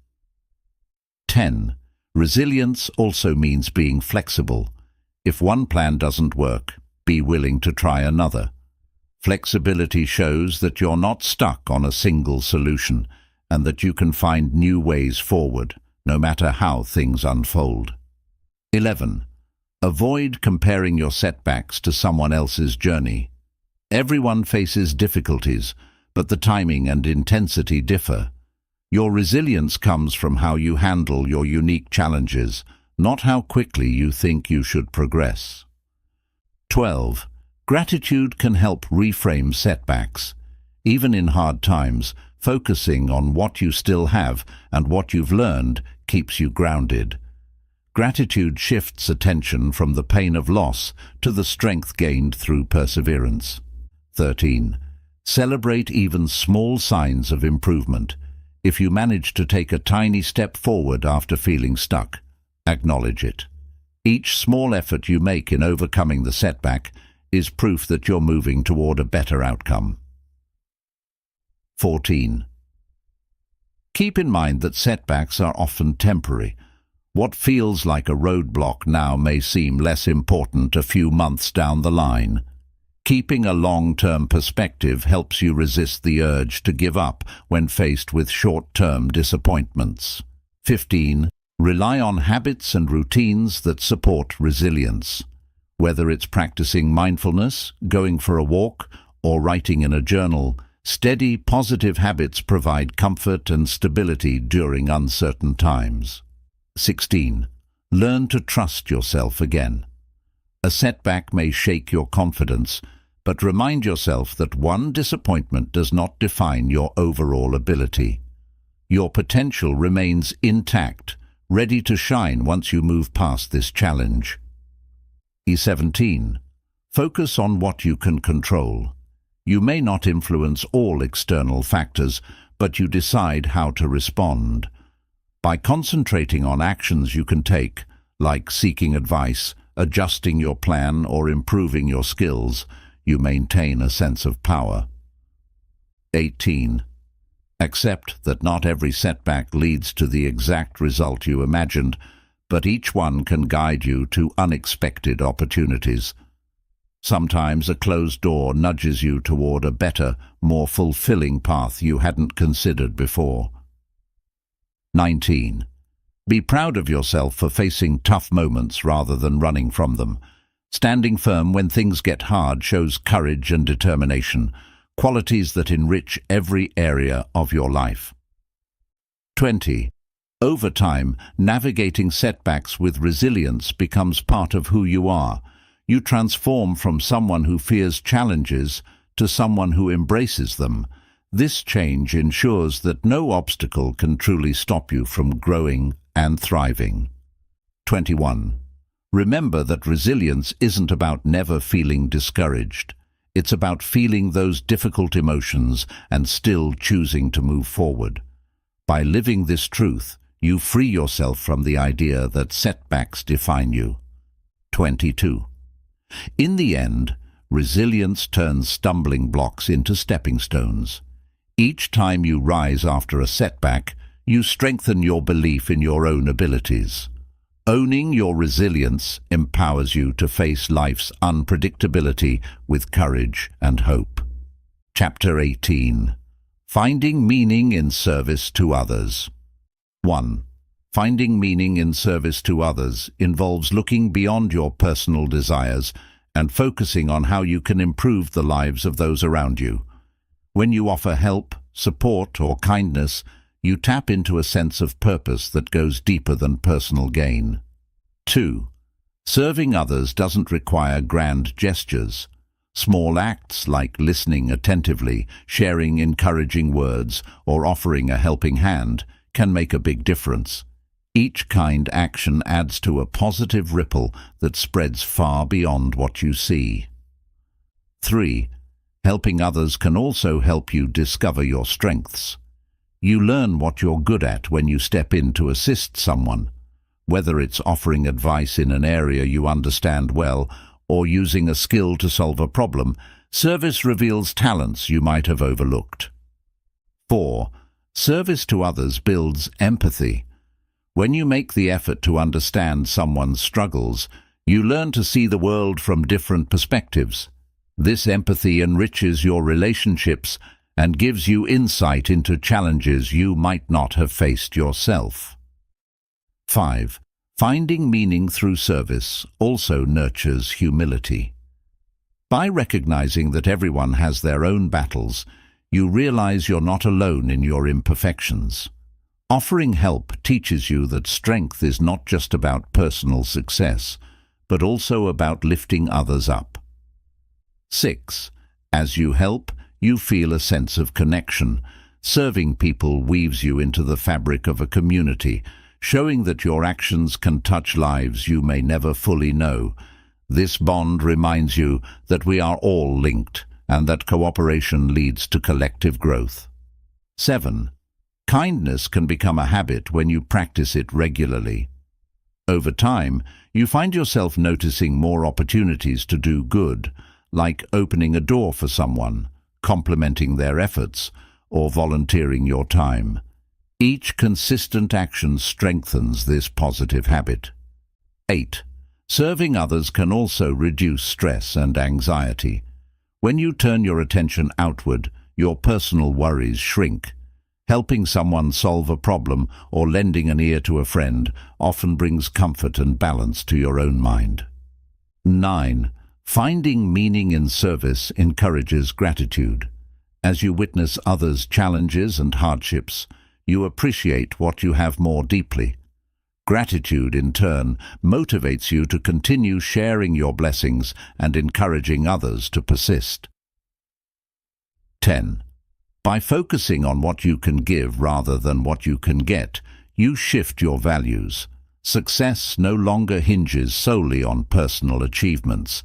10. Resilience also means being flexible. If one plan doesn't work, be willing to try another. Flexibility shows that you're not stuck on a single solution and that you can find new ways forward, no matter how things unfold. 11. Avoid comparing your setbacks to someone else's journey. Everyone faces difficulties, but the timing and intensity differ. Your resilience comes from how you handle your unique challenges, not how quickly you think you should progress. 12. Gratitude can help reframe setbacks. Even in hard times, focusing on what you still have and what you've learned keeps you grounded. Gratitude shifts attention from the pain of loss to the strength gained through perseverance. 13. Celebrate even small signs of improvement. If you manage to take a tiny step forward after feeling stuck, acknowledge it. Each small effort you make in overcoming the setback is proof that you're moving toward a better outcome. 14. Keep in mind that setbacks are often temporary. What feels like a roadblock now may seem less important a few months down the line. Keeping a long-term perspective helps you resist the urge to give up when faced with short-term disappointments. 15. Rely on habits and routines that support resilience. Whether it's practicing mindfulness, going for a walk, or writing in a journal, steady, positive habits provide comfort and stability during uncertain times. 16. Learn to trust yourself again. A setback may shake your confidence, but remind yourself that one disappointment does not define your overall ability. Your potential remains intact, ready to shine once you move past this challenge. 17. Focus on what you can control. You may not influence all external factors, but you decide how to respond. By concentrating on actions you can take, like seeking advice, adjusting your plan, or improving your skills, you maintain a sense of power. 18. Accept that not every setback leads to the exact result you imagined, but each one can guide you to unexpected opportunities. Sometimes a closed door nudges you toward a better, more fulfilling path you hadn't considered before. 19. Be proud of yourself for facing tough moments rather than running from them. Standing firm when things get hard shows courage and determination, qualities that enrich every area of your life. 20. Over time, navigating setbacks with resilience becomes part of who you are. You transform from someone who fears challenges to someone who embraces them. This change ensures that no obstacle can truly stop you from growing and thriving. 21. Remember that resilience isn't about never feeling discouraged. It's about feeling those difficult emotions and still choosing to move forward. By living this truth, you free yourself from the idea that setbacks define you. 22. In the end, resilience turns stumbling blocks into stepping stones. Each time you rise after a setback, you strengthen your belief in your own abilities. Owning your resilience empowers you to face life's unpredictability with courage and hope. Chapter 18. Finding meaning in service to others. 1. Finding meaning in service to others involves looking beyond your personal desires and focusing on how you can improve the lives of those around you. When you offer help, support, or kindness, you tap into a sense of purpose that goes deeper than personal gain. 2. Serving others doesn't require grand gestures. Small acts like listening attentively, sharing encouraging words, or offering a helping hand can make a big difference. Each kind action adds to a positive ripple that spreads far beyond what you see. 3. Helping others can also help you discover your strengths. You learn what you're good at when you step in to assist someone. Whether it's offering advice in an area you understand well or using a skill to solve a problem, service reveals talents you might have overlooked. 4. Service to others builds empathy. When you make the effort to understand someone's struggles, you learn to see the world from different perspectives. This empathy enriches your relationships and gives you insight into challenges you might not have faced yourself. 5. Finding meaning through service also nurtures humility. By recognizing that everyone has their own battles, you realize you're not alone in your imperfections. Offering help teaches you that strength is not just about personal success, but also about lifting others up. 6. As you help, you feel a sense of connection. Serving people weaves you into the fabric of a community, showing that your actions can touch lives you may never fully know. This bond reminds you that we are all linked and that cooperation leads to collective growth. 7. Kindness can become a habit when you practice it regularly. Over time, you find yourself noticing more opportunities to do good, like opening a door for someone, complimenting their efforts, or volunteering your time. Each consistent action strengthens this positive habit. 8. Serving others can also reduce stress and anxiety. When you turn your attention outward, your personal worries shrink. Helping someone solve a problem or lending an ear to a friend often brings comfort and balance to your own mind. 9. Finding meaning in service encourages gratitude. As you witness others' challenges and hardships, you appreciate what you have more deeply. Gratitude, in turn, motivates you to continue sharing your blessings and encouraging others to persist. 10. By focusing on what you can give rather than what you can get, you shift your values. Success no longer hinges solely on personal achievements.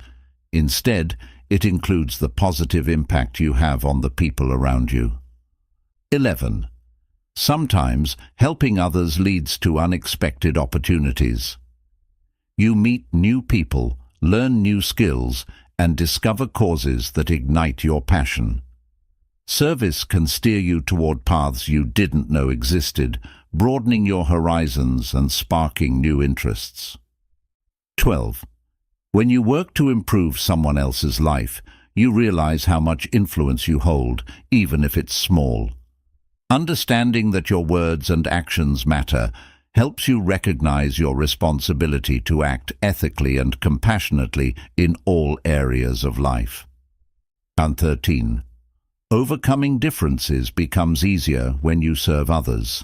Instead, it includes the positive impact you have on the people around you. 11. Sometimes helping others leads to unexpected opportunities. You meet new people, learn new skills, and discover causes that ignite your passion. Service can steer you toward paths you didn't know existed, broadening your horizons and sparking new interests. 12. When you work to improve someone else's life, you realize how much influence you hold, even if it's small. Understanding that your words and actions matter helps you recognize your responsibility to act ethically and compassionately in all areas of life. And 13. Overcoming differences becomes easier when you serve others.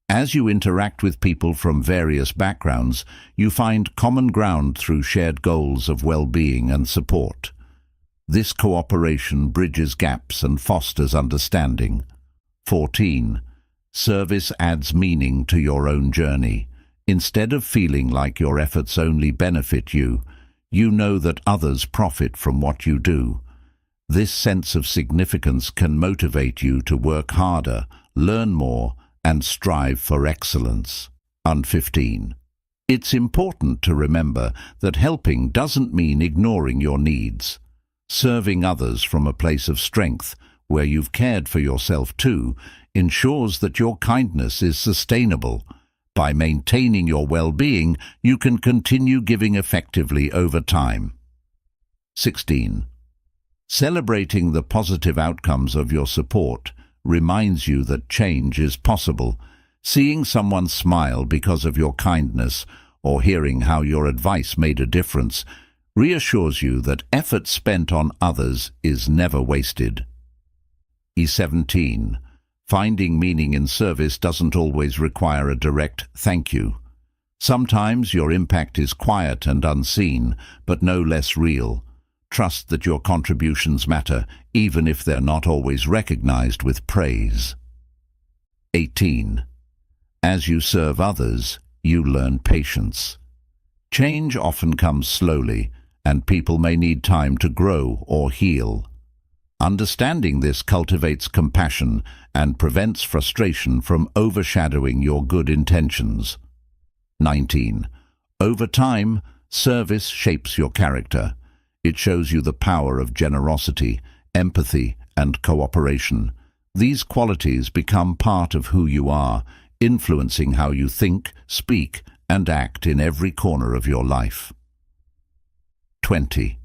As you interact with people from various backgrounds, you find common ground through shared goals of well-being and support. This cooperation bridges gaps and fosters understanding. 14. Service adds meaning to your own journey. Instead of feeling like your efforts only benefit you, you know that others profit from what you do. This sense of significance can motivate you to work harder, learn more, and strive for excellence. And 15. It's important to remember that helping doesn't mean ignoring your needs. Serving others from a place of strength, where you've cared for yourself too, ensures that your kindness is sustainable. By maintaining your well-being, you can continue giving effectively over time. 16. Celebrating the positive outcomes of your support reminds you that change is possible. Seeing someone smile because of your kindness or hearing how your advice made a difference reassures you that effort spent on others is never wasted. 17. Finding meaning in service doesn't always require a direct thank you. Sometimes your impact is quiet and unseen, but no less real. Trust that your contributions matter, even if they're not always recognized with praise. 18. As you serve others, you learn patience. Change often comes slowly, and people may need time to grow or heal. Understanding this cultivates compassion and prevents frustration from overshadowing your good intentions. 19. Over time, service shapes your character. It shows you the power of generosity, empathy, and cooperation. These qualities become part of who you are, influencing how you think, speak, and act in every corner of your life. 20.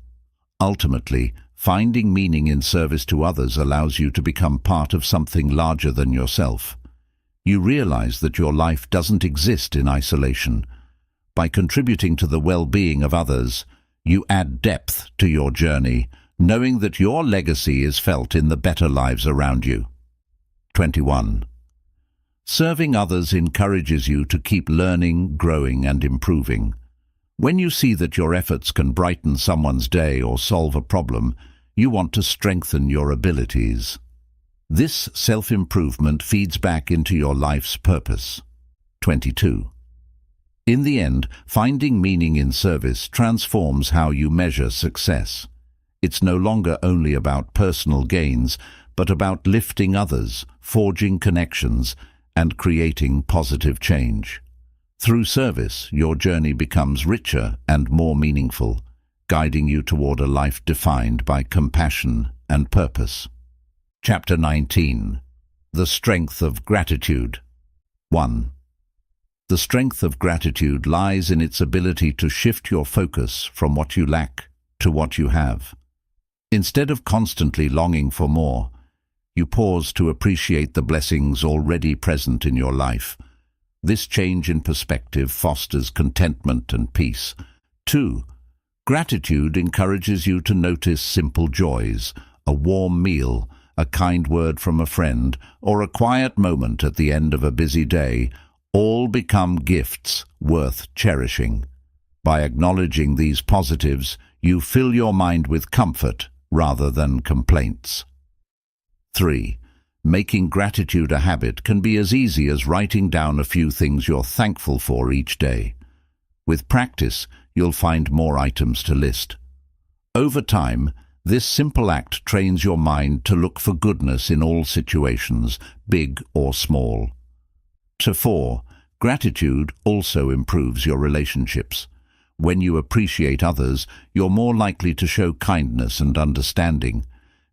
Ultimately, finding meaning in service to others allows you to become part of something larger than yourself. You realize that your life doesn't exist in isolation. By contributing to the well-being of others, you add depth to your journey, knowing that your legacy is felt in the better lives around you. 21. Serving others encourages you to keep learning, growing, and improving. When you see that your efforts can brighten someone's day or solve a problem, you want to strengthen your abilities. This self-improvement feeds back into your life's purpose. 22. In the end, finding meaning in service transforms how you measure success. It's no longer only about personal gains, but about lifting others, forging connections, and creating positive change. Through service, your journey becomes richer and more meaningful, guiding you toward a life defined by compassion and purpose. Chapter 19. The Strength of Gratitude. 1. The strength of gratitude lies in its ability to shift your focus from what you lack to what you have. Instead of constantly longing for more, you pause to appreciate the blessings already present in your life. This change in perspective fosters contentment and peace. 2. Gratitude encourages you to notice simple joys, a warm meal, a kind word from a friend, or a quiet moment at the end of a busy day. All become gifts worth cherishing. By acknowledging these positives, you fill your mind with comfort rather than complaints. 3. Making gratitude a habit can be as easy as writing down a few things you're thankful for each day. With practice, you'll find more items to list. Over time, This simple act trains your mind to look for goodness in all situations, big or small. 4. Gratitude also improves your relationships. When you appreciate others, you're more likely to show kindness and understanding.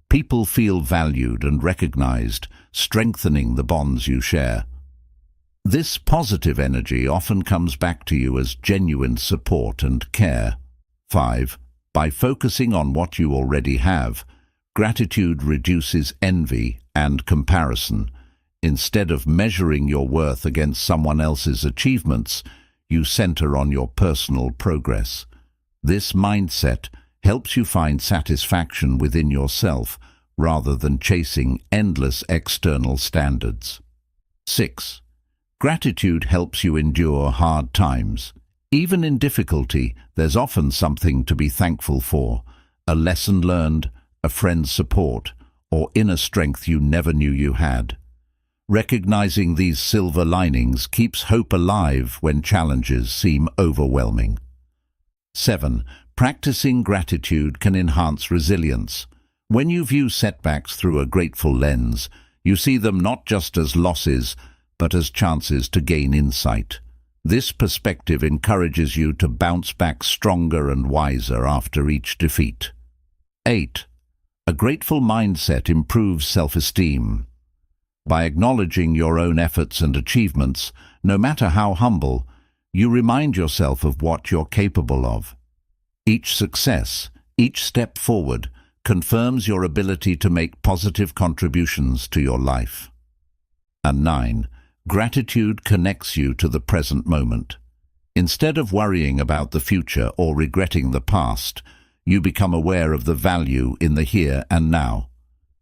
People feel valued and recognized, strengthening the bonds you share. This positive energy often comes back to you as genuine support and care. 5. By focusing on what you already have, gratitude reduces envy and comparison. Instead of measuring your worth against someone else's achievements, you center on your personal progress. This mindset helps you find satisfaction within yourself rather than chasing endless external standards. 6. Gratitude helps you endure hard times. Even in difficulty, there's often something to be thankful for: a lesson learned, a friend's support, or inner strength you never knew you had. Recognizing these silver linings keeps hope alive when challenges seem overwhelming. 7. Practicing gratitude can enhance resilience. When you view setbacks through a grateful lens, you see them not just as losses, but as chances to gain insight. This perspective encourages you to bounce back stronger and wiser after each defeat. 8. A grateful mindset improves self-esteem. By acknowledging your own efforts and achievements, no matter how humble, you remind yourself of what you're capable of. Each success, each step forward, confirms your ability to make positive contributions to your life. And 9. Gratitude connects you to the present moment. Instead of worrying about the future or regretting the past, you become aware of the value in the here and now.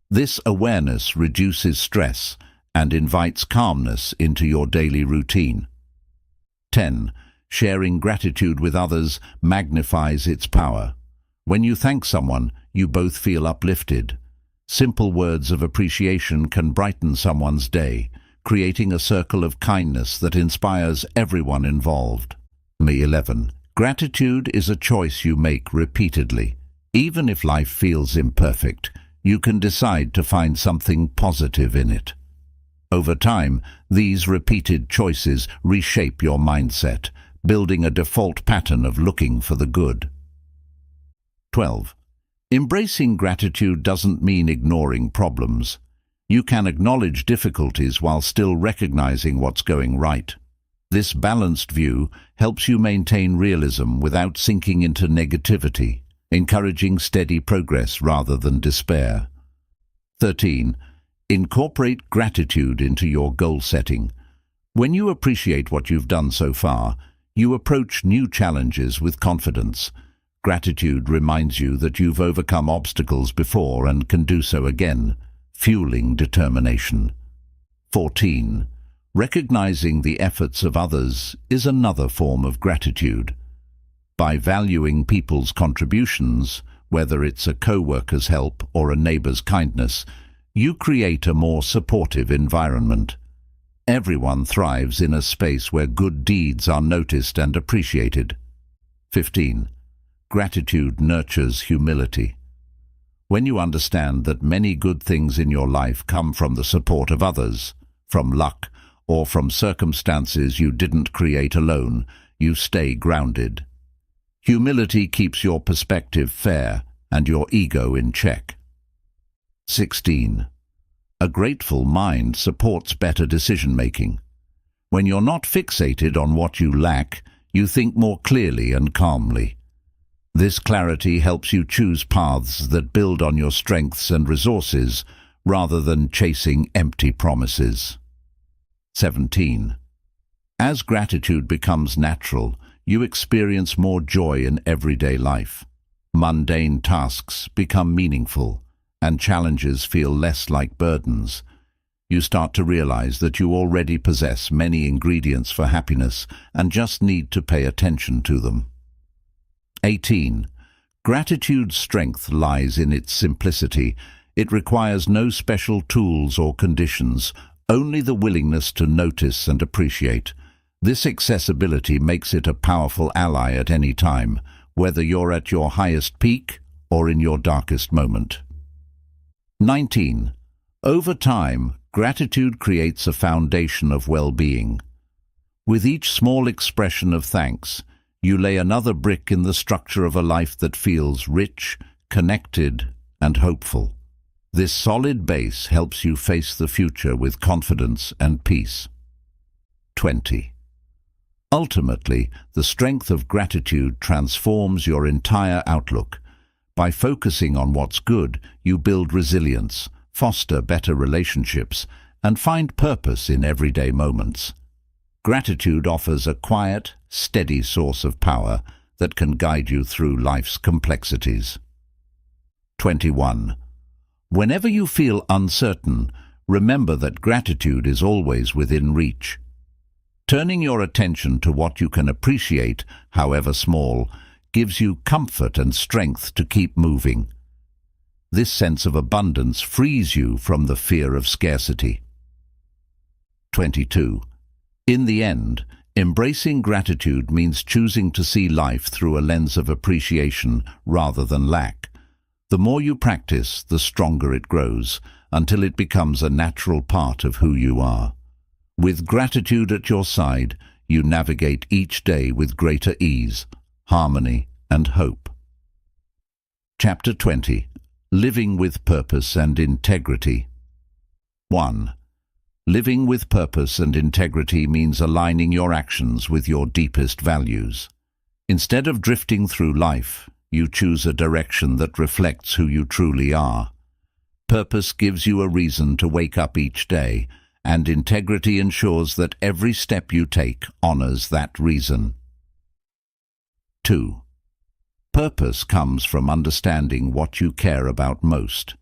This awareness reduces stress and invites calmness into your daily routine. 10. Sharing gratitude with others magnifies its power. When you thank someone, you both feel uplifted. Simple words of appreciation can brighten someone's day, creating a circle of kindness that inspires everyone involved. 11. Gratitude is a choice you make repeatedly. Even if life feels imperfect, you can decide to find something positive in it. Over time, these repeated choices reshape your mindset, building a default pattern of looking for the good. 12. Embracing gratitude doesn't mean ignoring problems. You can acknowledge difficulties while still recognizing what's going right. This balanced view helps you maintain realism without sinking into negativity, encouraging steady progress rather than despair. 13. Incorporate gratitude into your goal setting. When you appreciate what you've done so far, you approach new challenges with confidence. Gratitude reminds you that you've overcome obstacles before and can do so again, fueling determination. 14. Recognizing the efforts of others is another form of gratitude. By valuing people's contributions, whether it's a co-worker's help or a neighbor's kindness, you create a more supportive environment. Everyone thrives in a space where good deeds are noticed and appreciated. 15. Gratitude nurtures humility. When you understand that many good things in your life come from the support of others, from luck, or from circumstances you didn't create alone, you stay grounded. Humility keeps your perspective fair and your ego in check. 16. A grateful mind supports better decision-making. When you're not fixated on what you lack, you think more clearly and calmly. This clarity helps you choose paths that build on your strengths and resources rather than chasing empty promises. 17. As gratitude becomes natural, you experience more joy in everyday life. Mundane tasks become meaningful, and challenges feel less like burdens. You start to realize that you already possess many ingredients for happiness and just need to pay attention to them. 18. Gratitude's strength lies in its simplicity. It requires no special tools or conditions, only the willingness to notice and appreciate. This accessibility makes it a powerful ally at any time, whether you're at your highest peak or in your darkest moment. 19. Over time, gratitude creates a foundation of well-being. With each small expression of thanks, you lay another brick in the structure of a life that feels rich, connected, and hopeful. This solid base helps you face the future with confidence and peace. 20. Ultimately, the strength of gratitude transforms your entire outlook. By focusing on what's good, you build resilience, foster better relationships, and find purpose in everyday moments. Gratitude offers a quiet, steady source of power that can guide you through life's complexities. 21. Whenever you feel uncertain, remember that gratitude is always within reach. Turning your attention to what you can appreciate, however small, gives you comfort and strength to keep moving. This sense of abundance frees you from the fear of scarcity. 22. In the end, embracing gratitude means choosing to see life through a lens of appreciation rather than lack. The more you practice, the stronger it grows, until it becomes a natural part of who you are. With gratitude at your side, you navigate each day with greater ease, harmony, and hope. Chapter 20. Living with Purpose and Integrity. 1. Living with purpose and integrity means aligning your actions with your deepest values. Instead of drifting through life, you choose a direction that reflects who you truly are. Purpose gives you a reason to wake up each day, and integrity ensures that every step you take honors that reason. 2. Purpose comes from understanding what you care about most.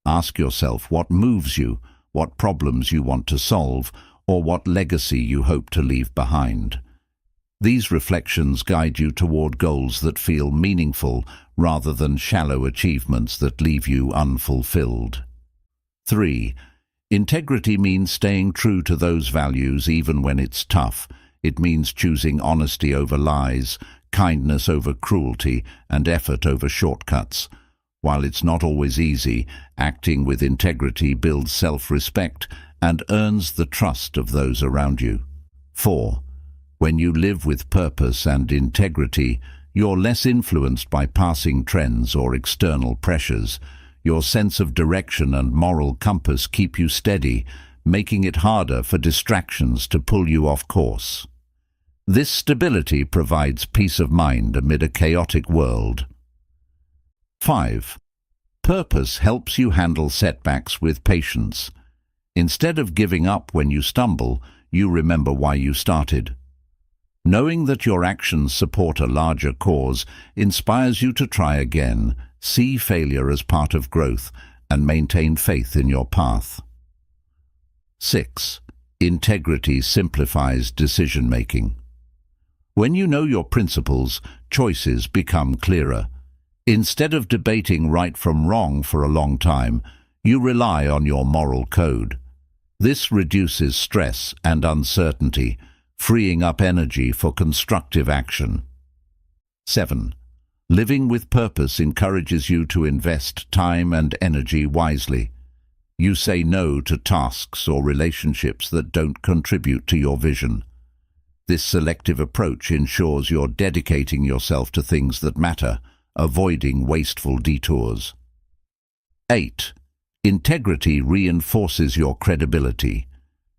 Ask yourself what moves you, what problems you want to solve, or what legacy you hope to leave behind. These reflections guide you toward goals that feel meaningful rather than shallow achievements that leave you unfulfilled. 3. Integrity means staying true to those values even when it's tough. It means choosing honesty over lies, kindness over cruelty, and effort over shortcuts. While it's not always easy, acting with integrity builds self-respect and earns the trust of those around you. 4. When you live with purpose and integrity, you're less influenced by passing trends or external pressures. Your sense of direction and moral compass keep you steady, making it harder for distractions to pull you off course. This stability provides peace of mind amid a chaotic world. 5. Purpose helps you handle setbacks with patience. Instead of giving up when you stumble, you remember why you started. Knowing that your actions support a larger cause inspires you to try again, see failure as part of growth, and maintain faith in your path. 6. Integrity simplifies decision-making. When you know your principles, choices become clearer. Instead of debating right from wrong for a long time, you rely on your moral code. This reduces stress and uncertainty, freeing up energy for constructive action. 7. Living with purpose encourages you to invest time and energy wisely. You say no to tasks or relationships that don't contribute to your vision. This selective approach ensures you're dedicating yourself to things that matter, avoiding wasteful detours. 8. Integrity reinforces your credibility.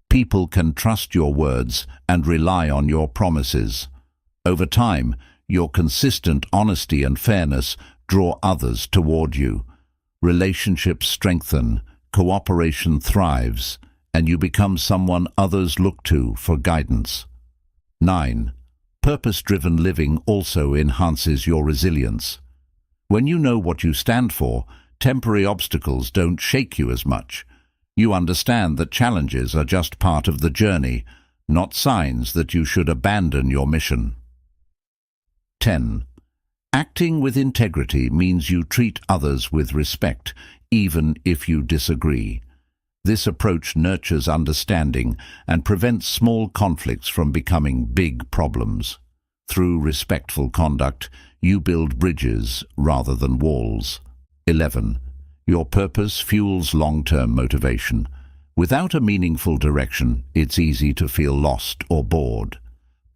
People can trust your words and rely on your promises. Over time, your consistent honesty and fairness draw others toward you. Relationships strengthen, cooperation thrives, and you become someone others look to for guidance. 9. Purpose-driven living also enhances your resilience. When you know what you stand for, temporary obstacles don't shake you as much. You understand that challenges are just part of the journey, not signs that you should abandon your mission. 10. Acting with integrity means you treat others with respect, even if you disagree. This approach nurtures understanding and prevents small conflicts from becoming big problems. Through respectful conduct, You build bridges rather than walls. 11. Your purpose fuels long-term motivation. Without a meaningful direction, it's easy to feel lost or bored.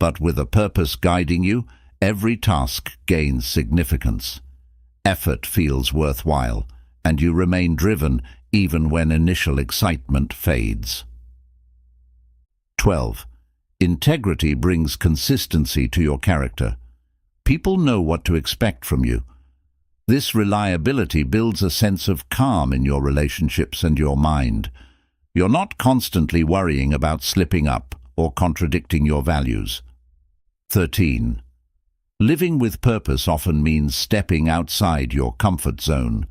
But with a purpose guiding you, every task gains significance. Effort feels worthwhile, and you remain driven even when initial excitement fades. 12. Integrity brings consistency to your character. People know what to expect from you. This reliability builds a sense of calm in your relationships and your mind. You're not constantly worrying about slipping up or contradicting your values. 13. Living with purpose often means stepping outside your comfort zone.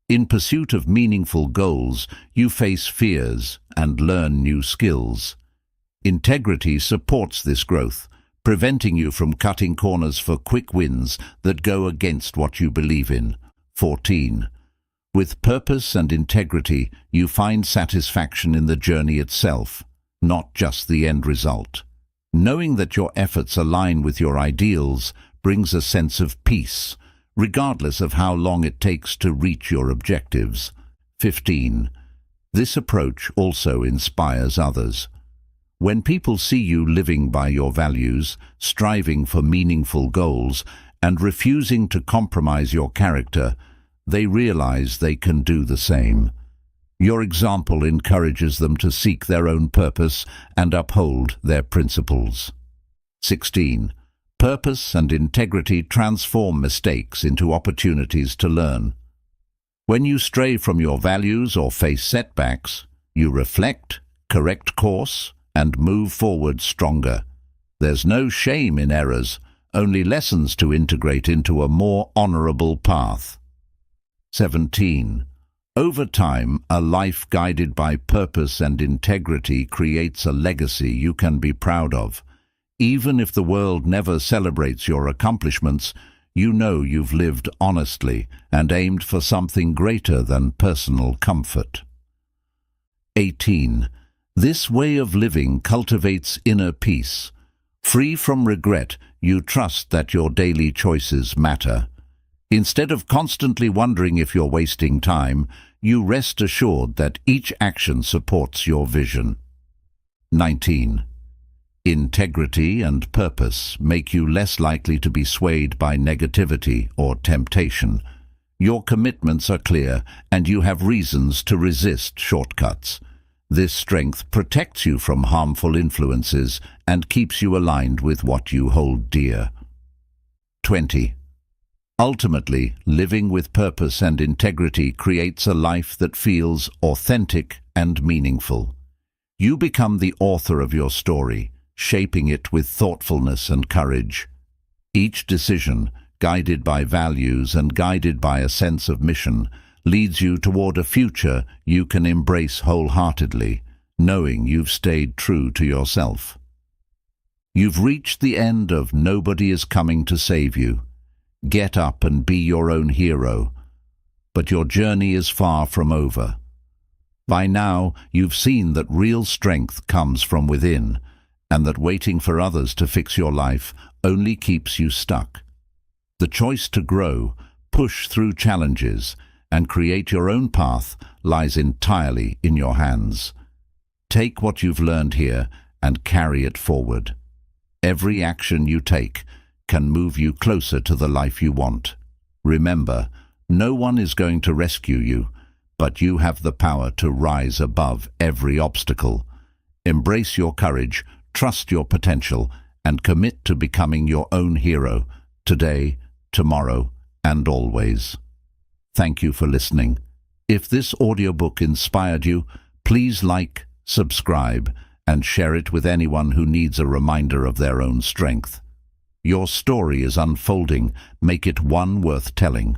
In pursuit of meaningful goals, you face fears and learn new skills. Integrity supports this growth, preventing you from cutting corners for quick wins that go against what you believe in. 14. With purpose and integrity, you find satisfaction in the journey itself, not just the end result. Knowing that your efforts align with your ideals brings a sense of peace, regardless of how long it takes to reach your objectives. 15. This approach also inspires others. When people see you living by your values, striving for meaningful goals, and refusing to compromise your character, they realize they can do the same. Your example encourages them to seek their own purpose and uphold their principles. 16. Purpose and integrity transform mistakes into opportunities to learn. When you stray from your values or face setbacks, you reflect, correct course, and move forward stronger. There's no shame in errors, only lessons to integrate into a more honorable path. 17. Over time, a life guided by purpose and integrity creates a legacy you can be proud of. Even if the world never celebrates your accomplishments, you know you've lived honestly and aimed for something greater than personal comfort. 18. This way of living cultivates inner peace. Free from regret, you trust that your daily choices matter. Instead of constantly wondering if you're wasting time, you rest assured that each action supports your vision. 19. Integrity and purpose make you less likely to be swayed by negativity or temptation. Your commitments are clear, and you have reasons to resist shortcuts. This strength protects you from harmful influences and keeps you aligned with what you hold dear. 20. Ultimately, living with purpose and integrity creates a life that feels authentic and meaningful. You become the author of your story, shaping it with thoughtfulness and courage. Each decision, guided by values and guided by a sense of mission, leads you toward a future you can embrace wholeheartedly, knowing you've stayed true to yourself. You've reached the end of Nobody is Coming to Save You. Get up and be your own hero. But your journey is far from over. By now, you've seen that real strength comes from within, and that waiting for others to fix your life only keeps you stuck. The choice to grow, push through challenges, and create your own path lies entirely in your hands. Take what you've learned here and carry it forward. Every action you take can move you closer to the life you want. Remember, no one is going to rescue you, but you have the power to rise above every obstacle. Embrace your courage, trust your potential, and commit to becoming your own hero, today, tomorrow, and always. Thank you for listening. If this audiobook inspired you, please like, subscribe, and share it with anyone who needs a reminder of their own strength. Your story is unfolding. Make it one worth telling.